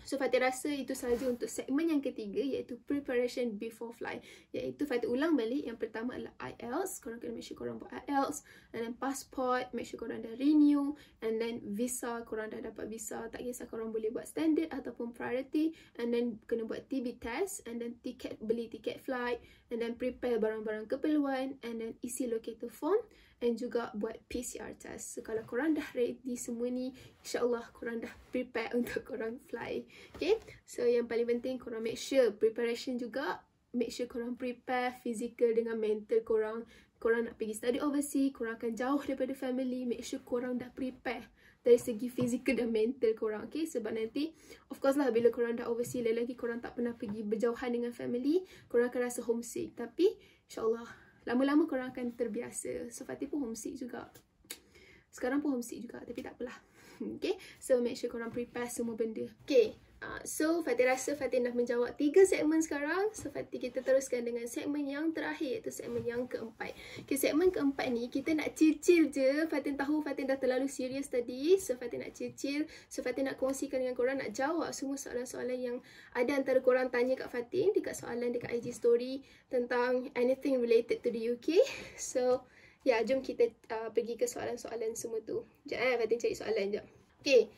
so Fatin rasa itu sahaja untuk segmen yang ketiga, iaitu preparation before flight. Iaitu Fatin ulang balik, yang pertama adalah IELTS, korang kena make sure korang buat IELTS, and then passport, make sure korang dah renew, and then visa, korang dah dapat visa, tak kisah korang boleh buat standard ataupun priority, and then kena buat TB test, and then beli tiket flight, and then prepare barang-barang keperluan, and then isi locator form, and juga buat PCR test. So kalau korang dah ready semua ni, insyaAllah korang dah prepare untuk korang fly. Okay, so yang paling penting korang make sure preparation juga, make sure korang prepare physical dengan mental korang. Korang nak pergi study overseas, korang akan jauh daripada family, make sure korang dah prepare dari segi physical dan mental korang. Okay, sebab nanti of course lah bila korang dah overseas, lagi korang tak pernah pergi berjauhan dengan family, korang akan rasa homesick. Tapi insyaAllah lama-lama korang akan terbiasa. So Fatin pun homesick juga, sekarang pun homesick juga, tapi tak apalah. Okay, so make sure korang prepare semua benda. Okay, so Fatin rasa Fatin dah menjawab 3 segmen sekarang. So kita teruskan dengan segmen yang terakhir, iaitu segmen yang keempat. Okay, segmen keempat ni kita nak chill-chill je. Fatin tahu Fatin dah terlalu serius tadi, so Fatin nak chill-chill. So Fatin nak kongsikan dengan korang, nak jawab semua soalan-soalan yang ada antara korang tanya kat Fatin dekat soalan dekat IG story tentang anything related to the UK. So ya, jom kita pergi ke soalan-soalan semua tu. Sekejap Fatin cari soalan jap. Okay,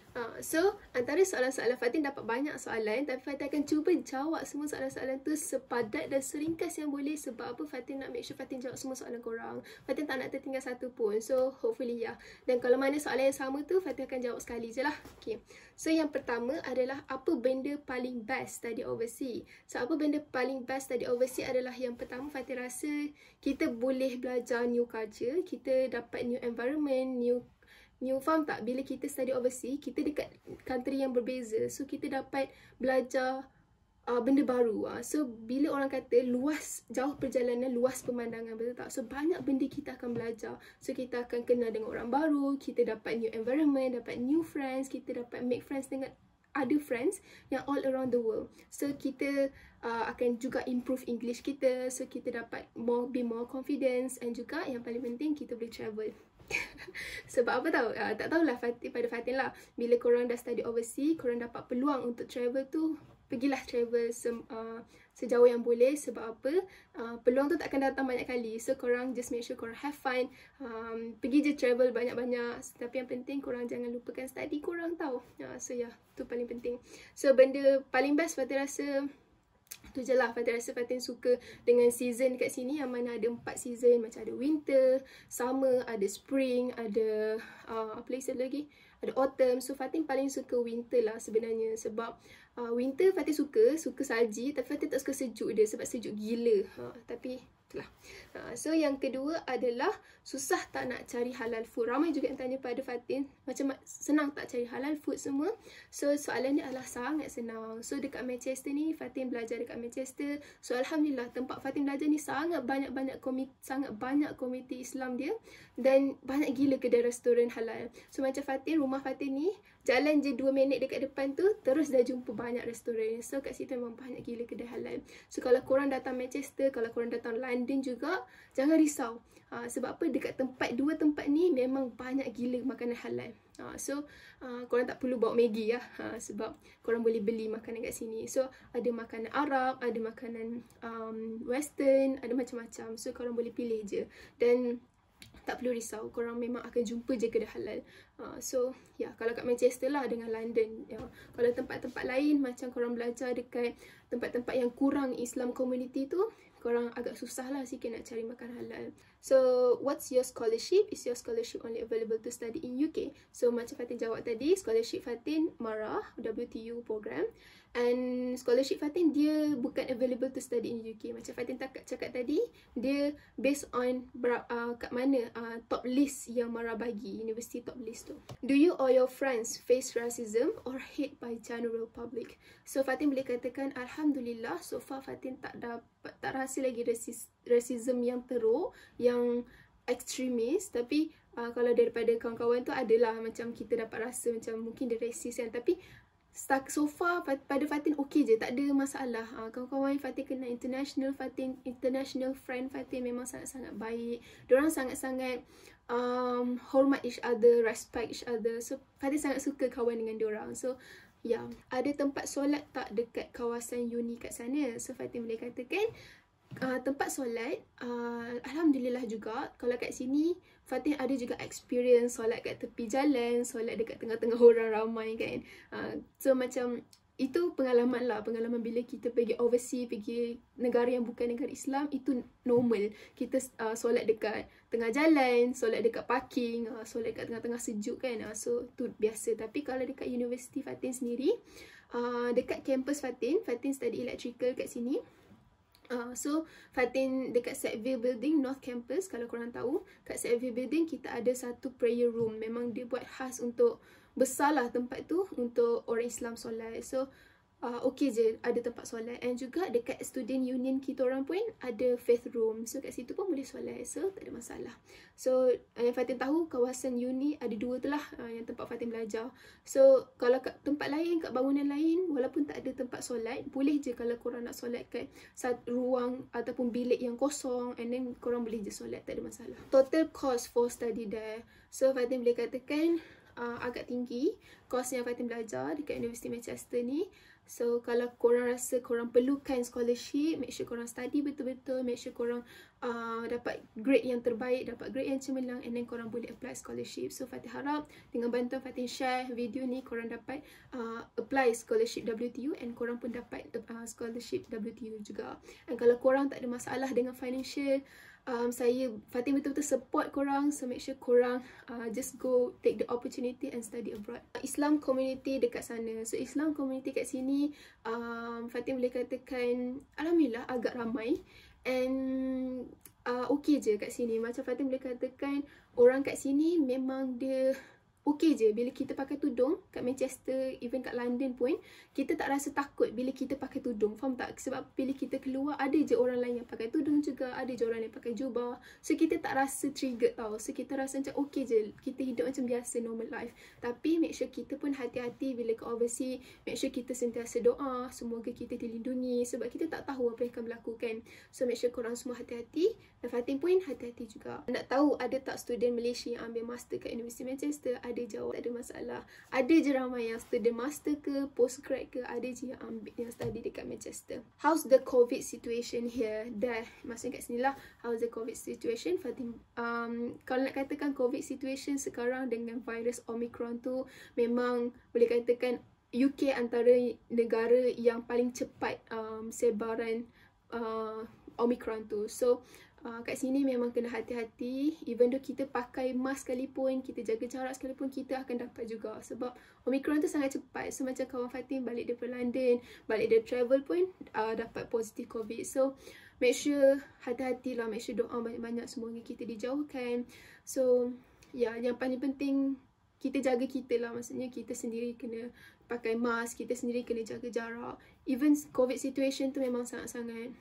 so antara soalan-soalan Fatin dapat banyak soalan, tapi Fatin akan cuba jawab semua soalan-soalan tu sepadat dan seringkas yang boleh. Sebab apa? Fatin nak make sure Fatin jawab semua soalan korang. Fatin tak nak tertinggal satu pun. So hopefully ya. Dan kalau mana soalan yang sama tu, Fatin akan jawab sekali je lah. Okay, so yang pertama adalah apa benda paling best study overseas? So apa benda paling best study overseas adalah yang pertama, Fatin rasa kita boleh belajar new culture, kita dapat new environment, new faham tak? Bila kita study overseas, kita dekat country yang berbeza. So, kita dapat belajar benda baru. So, bila orang kata luas, jauh perjalanan, luas pemandangan, betul tak? So, banyak benda kita akan belajar. So, kita akan kenal dengan orang baru, kita dapat new environment, dapat new friends, kita dapat make friends dengan other friends yang all around the world. So, kita akan juga improve English kita. So, kita dapat be more confidence. And juga yang paling penting, kita boleh travel. Sebab apa tahu? Tak tahulah pada Fatin lah. Bila korang dah study overseas, korang dapat peluang untuk travel tu, pergilah travel sejauh yang boleh. Sebab apa? Peluang tu tak akan datang banyak kali. So korang just make sure korang have fun. Pergi je travel banyak-banyak. Tapi yang penting korang jangan lupakan study korang tau. So ya, tu paling penting. So benda paling best Fatin rasa tu je lah. Fatin rasa Fatin suka dengan season kat sini yang mana ada 4 season. Macam ada winter, summer, ada spring, ada apa lagi? Ada autumn. So Fatin paling suka winter lah sebenarnya. Sebab winter Fatin suka salji. Tapi Fatin tak suka sejuk dia sebab sejuk gila. Tapi itulah. So yang kedua adalah susah tak nak cari halal food. Ramai juga yang tanya pada Fatin, macam senang tak cari halal food semua. So soalan ni adalah sangat senang. So dekat Manchester ni, Fatin belajar dekat Manchester. So alhamdulillah tempat Fatin belajar ni sangat banyak komiti Islam dia. Dan banyak gila kedai restoran halal. So macam Fatin, rumah Fatin ni jalan je 2 minit dekat depan tu, terus dah jumpa banyak restoran. So kat situ memang banyak gila kedai halal. So kalau korang datang Manchester, kalau korang datang London juga, jangan risau. Sebab apa? Dekat dua tempat ni memang banyak gila makanan halal. So korang tak perlu bawa Maggi ya. Sebab korang boleh beli makanan kat sini. So ada makanan Arab, ada makanan Western, ada macam-macam. So korang boleh pilih je. Dan tak perlu risau, korang memang akan jumpa je kedai halal. So ya, kalau kat Manchester lah dengan London ya. Kalau tempat-tempat lain macam korang belajar dekat tempat-tempat yang kurang Islam community tu, korang agak susah lah sikit nak cari makan halal. So what's your scholarship? Is your scholarship only available to study in UK? So macam Fatin jawab tadi, scholarship Fatin MARA, WTU program. And scholarship Fatin dia bukan available to study in UK. Macam Fatin cakap tadi, dia based on kat mana top list yang MARA bagi, university top list tu. Do you or your friends face racism or hate by general public? So Fatin boleh katakan alhamdulillah, so far Fatin tak rasa lagi racism yang teruk, yang ekstremis. Tapi kalau daripada kawan-kawan tu adalah macam kita dapat rasa macam mungkin dia racist kan. Tapi so far pada Fatin okey je, tak ada masalah. Kawan-kawan Fatin kena international friend Fatin memang sangat-sangat baik. Diorang sangat-sangat hormat each other, respect each other. So Fatin sangat suka kawan dengan diorang. So ya, ada tempat solat tak dekat kawasan uni kat sana? So Fatin boleh katakan tempat solat alhamdulillah juga. Kalau kat sini Fatin ada juga experience solat kat tepi jalan, solat dekat tengah-tengah orang ramai kan. So macam itu pengalaman lah, pengalaman bila kita pergi overseas, pergi negara yang bukan negara Islam, itu normal. Kita solat dekat tengah jalan, solat dekat parking, solat dekat tengah-tengah sejuk kan. So tu biasa. Tapi kalau dekat universiti Fatin sendiri, dekat kampus Fatin study electrical kat sini. So Fatin dekat Sackville Building, North Campus, kalau korang tahu, kat Sackville Building kita ada satu prayer room. Memang dia buat khas untuk, besar lah tempat tu untuk orang Islam solat. So okey je ada tempat solat. And juga dekat student union kita orang pun ada faith room. So kat situ pun boleh solat. So tak ada masalah. So yang Fatin tahu kawasan uni ada 2 tu lah yang tempat Fatin belajar. So kalau kat tempat lain, kat bangunan lain, walaupun tak ada tempat solat, boleh je kalau korang nak solat kat ruang ataupun bilik yang kosong, and then korang boleh je solat, tak ada masalah. Total cost for study there. So Fatin boleh katakan agak tinggi kos yang Fatin belajar dekat University Manchester ni. So kalau korang rasa korang perlukan scholarship, make sure korang study betul-betul, make sure korang dapat grade yang terbaik, dapat grade yang cemerlang, and then korang boleh apply scholarship. So Fatin harap dengan bantuan Fatin share video ni, korang dapat apply scholarship WTU, and korang pun dapat scholarship WTU juga. And kalau korang tak ada masalah dengan financial, Fatin betul-betul support korang. So make sure korang just go take the opportunity and study abroad. Islam community dekat sana. So Islam community kat sini, Fatin boleh katakan alhamdulillah agak ramai. And okay je kat sini. Macam Fatin boleh katakan orang kat sini memang dia okay je. Bila kita pakai tudung kat Manchester, even kat London pun, kita tak rasa takut bila kita pakai tudung. Faham tak? Sebab bila kita keluar, ada je orang lain yang pakai tudung juga, ada je orang yang pakai jubah. So kita tak rasa triggered tau. So kita rasa macam okay je, kita hidup macam biasa, normal life. Tapi make sure kita pun hati-hati bila ke overseas. Make sure kita sentiasa doa, semoga kita dilindungi, sebab kita tak tahu apa yang akan berlaku kan. So make sure korang semua hati-hati. Dan Fatin pun hati-hati juga. Nak tahu ada tak student Malaysia yang ambil master kat University Manchester? Ada jawab, tak ada masalah. Ada je ramai yang student master ke, postgrad ke, ada je yang ambil, yang study dekat Manchester. How's the COVID situation here? Dah, maksudnya kat sini lah, how's the COVID situation? Fatin, kalau nak katakan COVID situation sekarang dengan virus Omicron tu, memang boleh katakan UK antara negara yang paling cepat sebaran Omicron tu. So kat sini memang kena hati-hati. Even though kita pakai mask sekalipun, kita jaga jarak sekalipun, kita akan dapat juga. Sebab Omicron tu sangat cepat. So macam kawan Fatin balik daripada London, balik dia travel pun dapat positif COVID. So make sure hati-hati lah, make sure doa banyak-banyak semoga kita dijauhkan. So yang paling penting kita jaga kita lah. Maksudnya kita sendiri kena pakai mask, kita sendiri kena jaga jarak. Even COVID situation tu memang sangat-sangat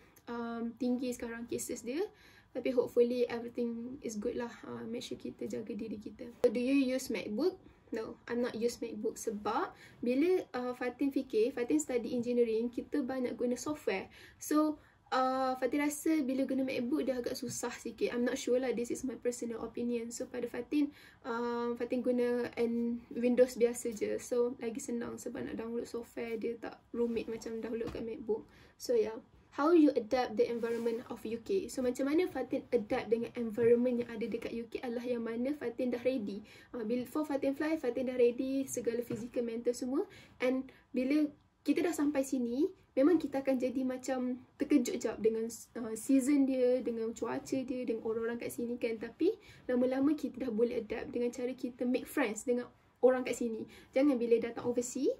tinggi sekarang cases dia. Tapi hopefully everything is good lah. Make sure kita jaga diri kita. So, do you use MacBook? No, I'm not use MacBook. Sebab bila Fatin fikir, Fatin study engineering, kita banyak guna software. So Fatin rasa bila guna MacBook dia agak susah sikit. I'm not sure lah, this is my personal opinion. So pada Fatin, Fatin guna Windows biasa je. So lagi senang sebab nak download software dia tak rumit macam download kat MacBook. So yeah. How you adapt the environment of UK? So macam mana Fatin adapt dengan environment yang ada dekat UK adalah yang mana Fatin dah ready. Before Fatin fly, Fatin dah ready segala physical, mental semua. And bila kita dah sampai sini, memang kita akan jadi macam terkejut jap dengan season dia, dengan cuaca dia, dengan orang-orang kat sini kan. Tapi lama-lama kita dah boleh adapt dengan cara kita make friends dengan orang kat sini. Jangan bila datang overseas,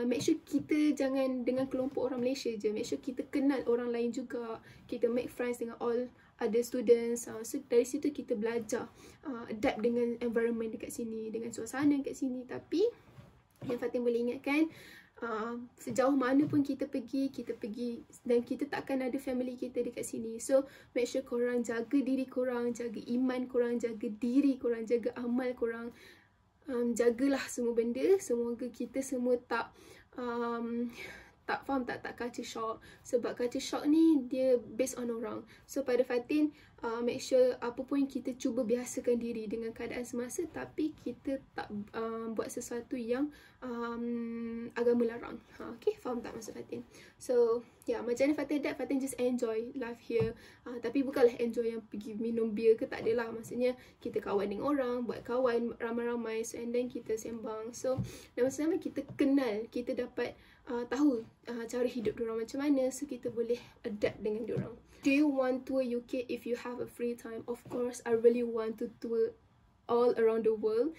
make sure kita jangan dengan kelompok orang Malaysia je. Make sure kita kenal orang lain juga. Kita make friends dengan all other students. So dari situ kita belajar adapt dengan environment dekat sini, dengan suasana dekat sini. Tapi yang Fatin boleh ingatkan, sejauh mana pun kita pergi dan kita takkan ada family kita dekat sini. So make sure korang jaga diri korang, jaga iman korang, jaga diri korang, jaga amal korang. Jagalah semua benda. Semoga kita semua tak faham tak culture shock. Sebab culture shock ni dia based on orang. So pada Fatin, make sure apa pun kita cuba biasakan diri dengan keadaan semasa, tapi kita tak buat sesuatu yang agama larang. Okay, faham tak maksud Fatin? So yeah, macam mana Fatin adapt? Fatin just enjoy life here. Tapi bukanlah enjoy yang pergi minum bir ke, tak adalah. Maksudnya kita kawan dengan orang, buat kawan ramai-ramai, so and then kita sembang. So lama-lama kita kenal, kita dapat tahu cara hidup diorang macam mana, so kita boleh adapt dengan diorang. Do you want tour UK if you have a free time? Of course, I really want to tour all around the world.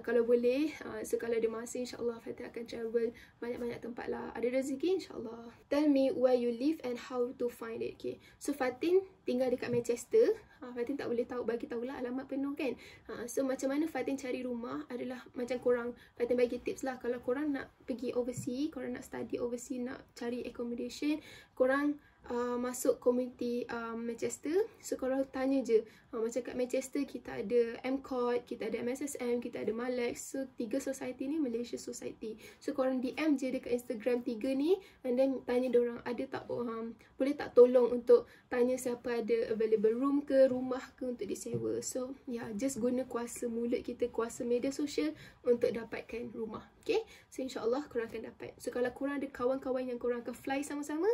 Kalau boleh, so kalau ada masa, insyaAllah Fatin akan travel banyak-banyak tempat lah. Ada rezeki, insyaAllah. Tell me where you live and how to find it. Okay, so Fatin tinggal dekat Manchester. Fatin tak boleh bagi tahulah alamat penuh kan. So macam mana Fatin cari rumah adalah macam korang. Fatin bagi tips lah. Kalau korang nak pergi overseas, korang nak study overseas, nak cari accommodation, korang masuk community Manchester. So korang tanya je, macam kat Manchester kita ada MCOT, kita ada MSSM, kita ada Malex. So 3 society ni Malaysia Society. So korang DM je dekat Instagram 3 ni, and then tanya diorang ada tak boleh tak tolong untuk tanya siapa ada available room ke, rumah ke untuk disewa. So just guna kuasa mulut kita, kuasa media sosial untuk dapatkan rumah. Okay, so insyaAllah korang akan dapat. So kalau korang ada kawan-kawan yang korang akan fly sama-sama,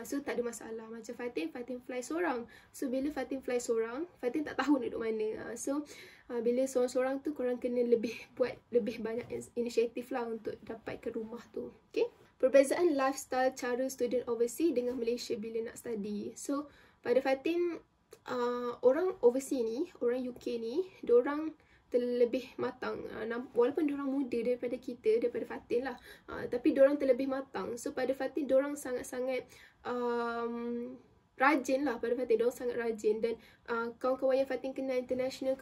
so tak ada masalah. Macam Fatin fly seorang. So bila Fatin fly seorang, Fatin tak tahu nak duduk mana. So bila seorang-seorang tu korang kena buat lebih banyak inisiatif lah untuk dapatkan rumah tu. Okay, perbezaan lifestyle cara student overseas dengan Malaysia bila nak study. So pada Fatin, orang overseas ni, orang UK ni, diorang terlebih matang. Walaupun diorang muda daripada kita, daripada Fatin lah, tapi diorang terlebih matang. So pada Fatin, diorang sangat-sangat rajin lah. Pada Fatin, diorang sangat rajin. Dan kawan-kawan yang Fatin kenal, international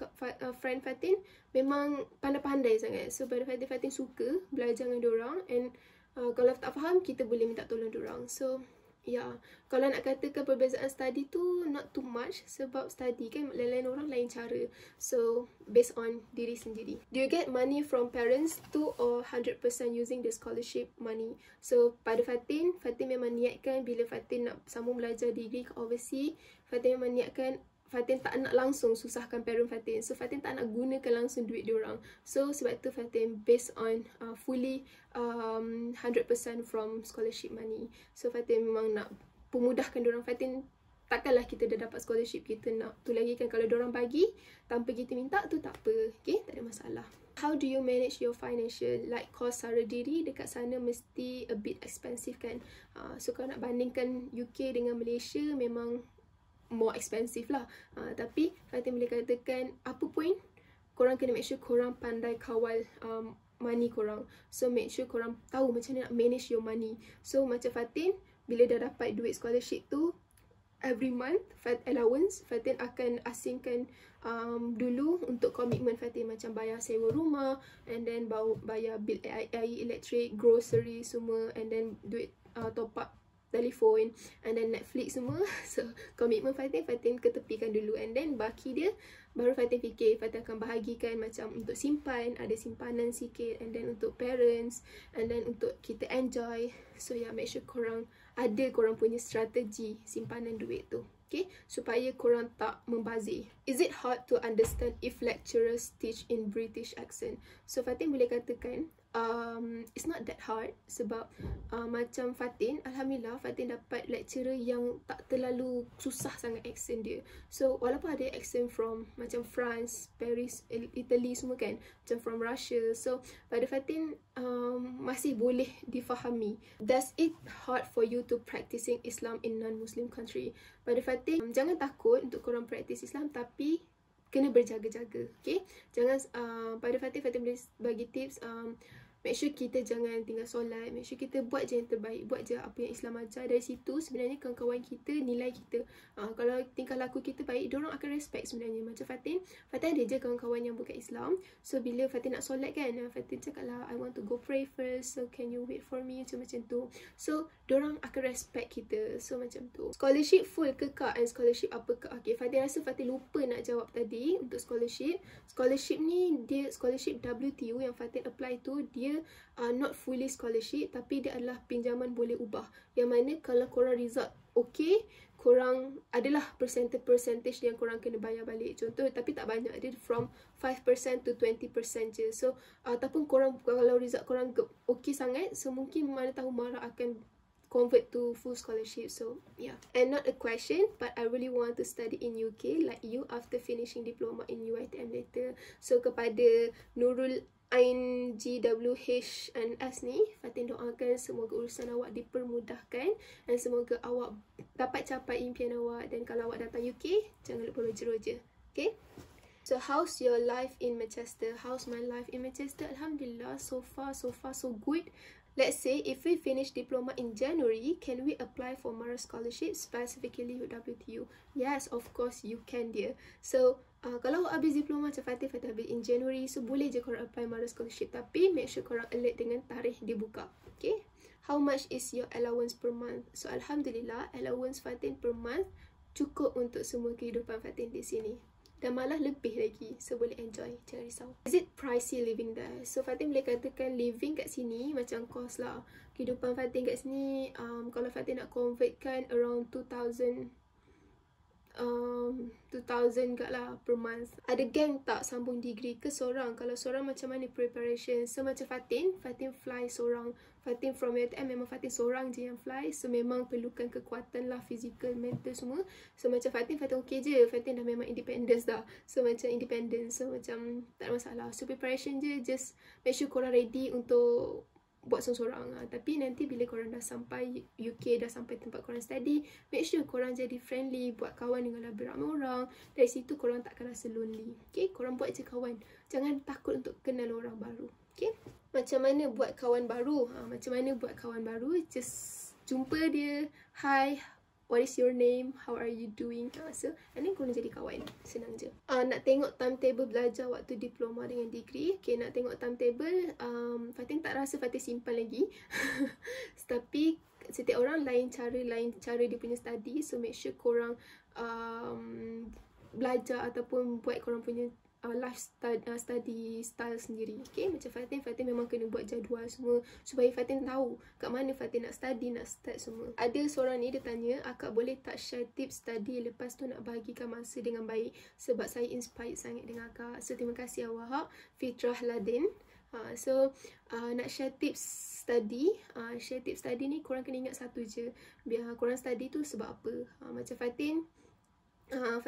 friend Fatin, memang pandai-pandai sangat. So pada Fatin suka belajar dengan diorang. And kalau tak faham, kita boleh minta tolong diorang. So kalau nak katakan perbezaan study tu not too much, sebab study kan lain-lain orang lain cara. So based on diri sendiri. Do you get money from parents too, or 100% using the scholarship money? So pada Fatin memang niatkan bila Fatin nak sambung belajar degree ke overseas, Fatin memang niatkan Fatin tak nak langsung susahkan parent Fatin. So Fatin tak nak gunakan langsung duit diorang. So sebab tu Fatin based on fully 100% from scholarship money. So Fatin memang nak pemudahkan diorang. Fatin takkanlah kita dah dapat scholarship, kita nak tu lagi kan. Kalau diorang bagi tanpa kita minta tu tak apa. Okay, tak ada masalah. How do you manage your financial? Like kos sara diri dekat sana mesti a bit expensive kan. So kalau nak bandingkan UK dengan Malaysia, memang more expensive lah. Tapi Fatin boleh katakan apa pun, korang kena make sure korang pandai kawal money korang. So make sure korang tahu macam mana nak manage your money. So macam Fatin, bila dah dapat duit scholarship tu, every month allowance Fatin akan asingkan dulu untuk komitmen Fatin, macam bayar sewa rumah, and then bayar bil air, elektrik, grocery semua, and then duit top up telefon, and then Netflix semua. So komitmen Fatin ketepikan dulu, and then baki dia baru Fatin fikir Fatin akan bahagikan macam untuk simpan, ada simpanan sikit, and then untuk parents, and then untuk kita enjoy. So make sure korang punya strategi simpanan duit tu, okay, supaya korang tak membazir. Is it hard to understand if lecturers teach in British accent? So Fatin boleh katakan it's not that hard, sebab macam Fatin, alhamdulillah Fatin dapat lecturer yang tak terlalu susah sangat accent dia. So walaupun ada accent from macam France, Paris, Italy semua kan, macam from Russia, so pada Fatin masih boleh difahami. Does it hard for you to practicing Islam in non-Muslim country? Pada Fatin, jangan takut untuk korang practice Islam, tapi kena berjaga-jaga, okay? Jangan, pada Fatin boleh bagi tips, make sure kita jangan tinggal solat, make sure kita buat je yang terbaik, buat je apa yang Islam ajar. Dari situ sebenarnya kawan-kawan kita nilai kita. Kalau tingkah laku kita baik, diorang akan respect sebenarnya. Macam Fatin ada je kawan-kawan yang bukan Islam. So bila Fatin nak solat kan, Fatin cakap lah, I want to go pray first, so can you wait for me, macam tu. So diorang akan respect kita. So macam tu. Scholarship full ke kak, and scholarship apa kak? Okay, Fatin rasa Fatin lupa nak jawab tadi untuk scholarship. Scholarship ni, dia scholarship WTU yang Fatin apply tu, dia not fully scholarship, tapi dia adalah pinjaman boleh ubah. Yang mana kalau korang result okay, korang adalah percentage yang korang kena bayar balik. Contoh, tapi tak banyak, dia from 5% to 20% je. So ataupun korang, kalau result korang okay sangat, so mungkin mana tahu Mara akan convert to full scholarship. So and not a question, but I really want to study in UK like you after finishing diploma in UiTM later. So kepada Nurul Ain GWHNS ni, Fatin doakan semoga urusan awak dipermudahkan, dan semoga awak dapat capai impian awak. Dan kalau awak datang UK, jangan lupa roja-roja, okay? So how's your life in Manchester? How's my life in Manchester? Alhamdulillah, so far so good. Let's say if we finish diploma in January, can we apply for Mara scholarship, specifically WTU? Yes, of course you can, dear. So kalau awak habis diploma macam Fatin habis in January, so boleh je korang apply Mara scholarship, tapi make sure korang alert dengan tarikh dia buka, okay? how much is your allowance per month? So Alhamdulillah, allowance Fatin per month cukup untuk semua kehidupan Fatin di sini. Dan malah lebih lagi, so boleh enjoy, jangan risau. Is it pricey living there? So Fatin boleh katakan living kat sini macam cost lah. Kehidupan Fatin kat sini, kalau Fatin nak convertkan around 2,000 kat lah per month. Ada gang tak sambung degree ke seorang? Kalau seorang macam mana preparation? So macam Fatin fly seorang. Fatin from UiTM memang Fatin seorang je yang fly. So memang perlukan kekuatan lah, physical, mental semua. So macam Fatin okay je. Fatin dah memang independence dah. So macam independence. So macam tak ada masalah. So preparation je, just make sure korang ready untuk buat seorang-seorang. Tapi nanti bila korang dah sampai UK, dah sampai tempat korang study, make sure korang jadi friendly, buat kawan dengan lebih ramai orang. Dari situ korang tak akan rasa lonely. Okay, korang buat je kawan. Jangan takut untuk kenal orang baru. Okay, macam mana buat kawan baru? Macam mana buat kawan baru? Just jumpa dia, hi, what is your name? How are you doing? So, and then korang jadi kawan. Senang je. Nak tengok timetable belajar waktu diploma dengan degree. Okay, nak tengok timetable. Fatin tak rasa Fatin simpan lagi. Tapi, setiap orang lain cara dia punya study. So, make sure korang belajar ataupun buat korang punya study style sendiri. Okay, macam Fatin memang kena buat jadual semua supaya Fatin tahu kat mana Fatin nak study, nak start semua. Ada seorang ni dia tanya, akak boleh tak share tips study, lepas tu nak bahagikan masa dengan baik sebab saya inspired sangat dengan akak. So terima kasih Wahab Fitrah Ladin. Nak share tips study. Share tips study ni korang kena ingat satu je, biar korang study tu sebab apa. Macam Fatin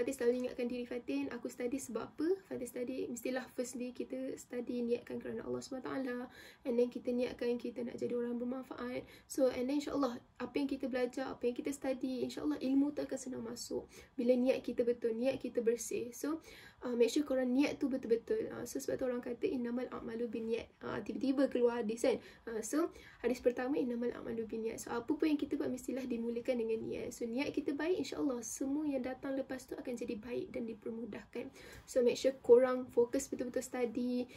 selalu ingatkan diri Fatin, aku study sebab apa? Fatin study, mestilah firstly kita study niatkan kerana Allah SWT, and then kita niatkan kita nak jadi orang bermanfaat. So and then insyaAllah apa yang kita belajar, apa yang kita study, insyaAllah ilmu tu akan senang masuk bila niat kita betul, niat kita bersih. So make sure korang niat tu betul-betul. So sebab tu orang kata innamal a'malu binniyat. Tiba-tiba keluar hadis kan. So hadis pertama innamal a'malu binniyat. So apa pun yang kita buat mestilah dimulakan dengan niat. So niat kita baik, insyaAllah semua yang datang lepas tu akan jadi baik dan dipermudahkan. So make sure korang fokus betul-betul study,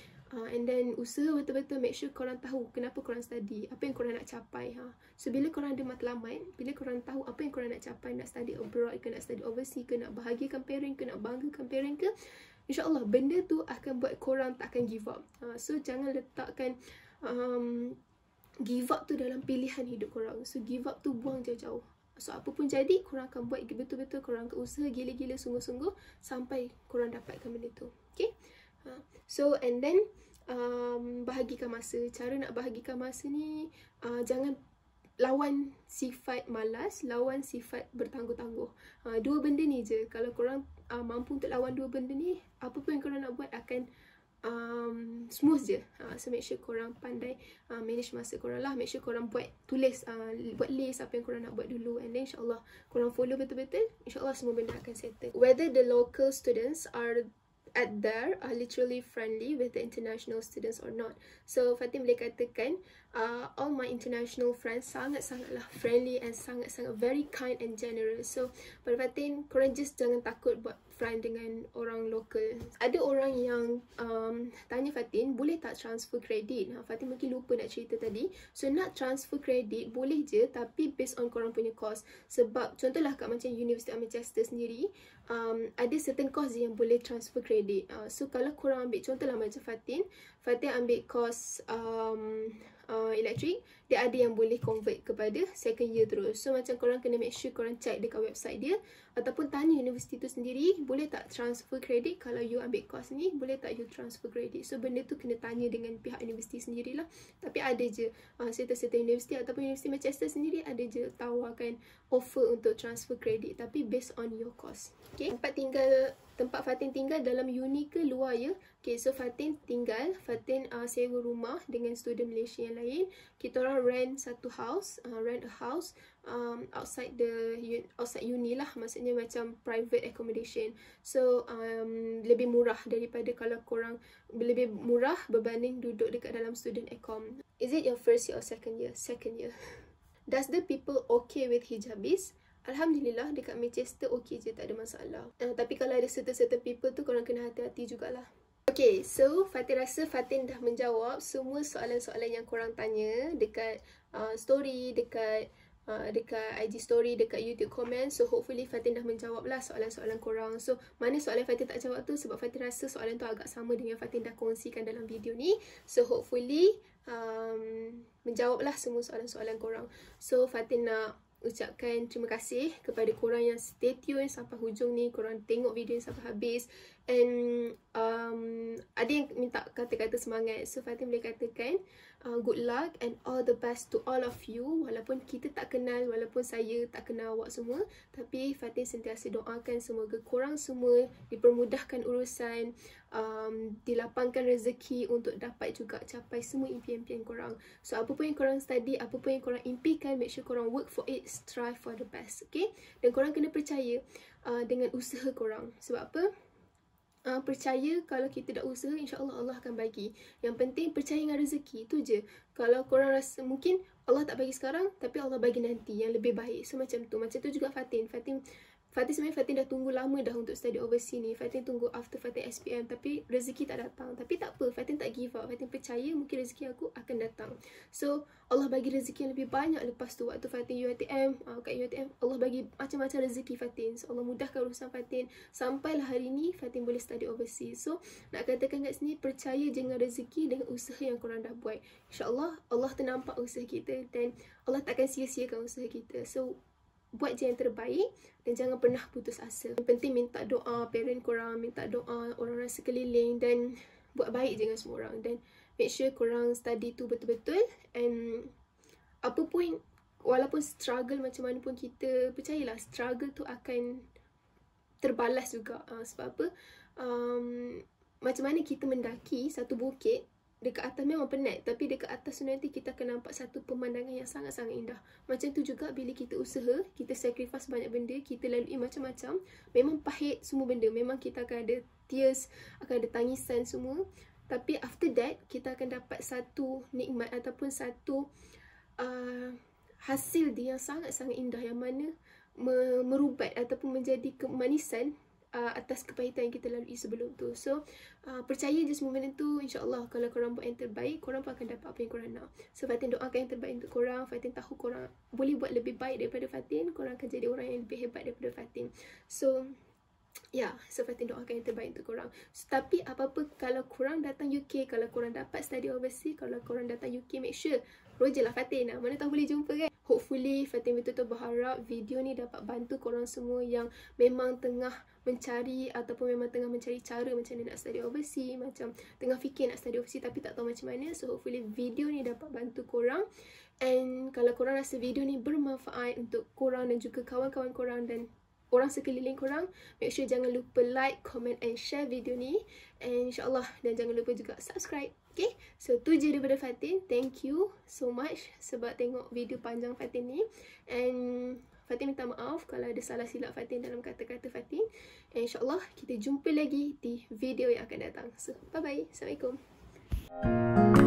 and then usaha betul-betul, make sure korang tahu kenapa korang study, apa yang korang nak capai. So bila korang ada matlamat, bila korang tahu apa yang korang nak capai, nak study abroad ke, nak study overseas ke, nak bahagiakan parent ke, nak banggakan parent ke, insyaAllah benda tu akan buat korang tak akan give up. So jangan letakkan give up tu dalam pilihan hidup korang. So give up tu buang jauh-jauh. So apa pun jadi, korang akan buat betul-betul, korang akan usaha gila-gila sungguh-sungguh sampai korang dapatkan benda tu. Okay, so and then bahagikan masa. Cara nak bahagikan masa ni, jangan lawan sifat malas, lawan sifat bertangguh-tangguh. Dua benda ni je. Kalau korang mampu untuk lawan dua benda ni, apa pun yang korang nak buat akan smooth je. So make sure korang pandai manage masa korang lah. Make sure korang tulis buat list apa yang korang nak buat dulu, and then insyaAllah korang follow betul-betul, insyaAllah semua benda akan settle. Whether the local students are literally friendly with the international students or not. So Fatin boleh katakan all my international friends sangat-sangatlah friendly and sangat-sangat very kind and generous. So pada Fatin, korang just jangan takut buat friend dengan orang lokal. Ada orang yang tanya Fatin, boleh tak transfer kredit? Fatin mungkin lupa nak cerita tadi. So nak transfer kredit boleh je, tapi based on korang punya course. Sebab contohlah kat macam University of Manchester sendiri, ada certain course yang boleh transfer kredit. So kalau korang ambil, contohlah macam Fatin ambil course elektrik, dia ada yang boleh convert kepada second year terus. So macam korang kena make sure korang check dekat website dia, ataupun tanya universiti tu sendiri, boleh tak transfer kredit kalau you ambil course ni, boleh tak you transfer kredit. So benda tu kena tanya dengan pihak universiti sendirilah. Tapi ada je certain universiti ataupun Universiti Manchester sendiri ada je tawarkan offer untuk transfer kredit, tapi based on your course. Okay, tempat Fatin tinggal dalam uni ke luar ya? Okay, so Fatin sewa rumah dengan student Malaysia yang lain. Kita orang rent a house outside uni lah, maksudnya macam private accommodation. So lebih murah daripada kalau korang, lebih murah berbanding duduk dekat dalam student accom. Is it your first year or second year? Second year. Does the people okay with hijabis? Alhamdulillah dekat Manchester okay je, tak ada masalah. Tapi kalau ada certain people tu korang kena hati-hati jugalah. Okay, so Fatin rasa Fatin dah menjawab semua soalan-soalan yang korang tanya dekat story, dekat IG story, dekat YouTube comment. So hopefully Fatin dah menjawab lah soalan-soalan korang. So mana soalan Fatin tak jawab tu sebab Fatin rasa soalan tu agak sama dengan Fatin dah kongsikan dalam video ni. So hopefully menjawab lah semua soalan-soalan korang. So Fatin nak ucapkan terima kasih kepada korang yang stay tune sampai hujung ni, korang tengok video sampai habis. And ada yang minta kata-kata semangat, so Fatin boleh katakan good luck and all the best to all of you. Walaupun kita tak kenal, walaupun saya tak kenal awak semua, tapi Fatin sentiasa doakan semoga korang semua dipermudahkan urusan, dilapangkan rezeki untuk dapat juga capai semua impian-impian korang. So apa pun yang korang study, apa pun yang korang impikan, make sure korang work for it, strive for the best, okay? Dan korang kena percaya dengan usaha korang. Sebab apa? Percaya kalau kita dah usaha, insyaAllah Allah akan bagi. Yang penting percaya dengan rezeki, tu je. Kalau korang rasa mungkin Allah tak bagi sekarang, tapi Allah bagi nanti yang lebih baik. So macam tu juga Fatin sebenarnya Fatin dah tunggu lama dah untuk study overseas ni. Fatin tunggu after Fatin SPM, tapi rezeki tak datang. Tapi tak apa, Fatin tak give up. Fatin percaya mungkin rezeki aku akan datang. So Allah bagi rezeki yang lebih banyak lepas tu. Waktu Fatin UiTM, kat UiTM Allah bagi macam-macam rezeki Fatin. So Allah mudahkan urusan Fatin. Sampailah hari ni Fatin boleh study overseas. So nak katakan kat sini, percaya je dengan rezeki dengan usaha yang korang dah buat. InsyaAllah Allah ternampak usaha kita dan Allah takkan sia-siakan usaha kita. So buat je yang terbaik dan jangan pernah putus asa. Yang penting minta doa parent korang, minta doa orang-orang sekeliling dan buat baik je dengan semua orang. Dan make sure korang study tu betul-betul. And apa pun, walaupun struggle macam mana pun, kita percayalah struggle tu akan terbalas juga. Sebab apa? Macam mana kita mendaki satu bukit, dekat atas memang penat, tapi dekat atas tu nanti kita akan nampak satu pemandangan yang sangat-sangat indah. Macam tu juga bila kita usaha, kita sacrifice banyak benda, kita lalui macam-macam, memang pahit semua benda, memang kita akan ada tears, akan ada tangisan semua. Tapi after that, kita akan dapat satu nikmat ataupun satu hasil dia yang sangat-sangat indah, yang mana merubat ataupun menjadi kemanisan atas kepahitan yang kita lalui sebelum tu. So percaya je semua benda tu, insyaAllah kalau korang buat yang terbaik, korang pun akan dapat apa yang korang nak. So Fatin doakan yang terbaik untuk korang. Fatin tahu korang boleh buat lebih baik daripada Fatin, korang akan jadi orang yang lebih hebat daripada Fatin. So so Fatin doakan yang terbaik untuk korang. So, tapi apa-apa kalau korang datang UK, kalau korang dapat study overseas, kalau korang datang UK, make sure roger lah Fatin. Mana tahu boleh jumpa kan. Hopefully Fatin betul-betul berharap video ni dapat bantu korang semua yang memang tengah mencari ataupun memang tengah mencari cara macam mana nak study overseas, macam tengah fikir nak study overseas tapi tak tahu macam mana. So hopefully video ni dapat bantu korang. And kalau korang rasa video ni bermanfaat untuk korang dan juga kawan-kawan korang dan orang sekeliling korang, make sure jangan lupa like, comment and share video ni. And insyaAllah, dan jangan lupa juga subscribe. Okay, so tu je daripada Fatin. Thank you so much sebab tengok video panjang Fatin ni. And Fatin minta maaf kalau ada salah silap Fatin dalam kata-kata Fatin. And insyaAllah kita jumpa lagi di video yang akan datang. So bye bye. Assalamualaikum.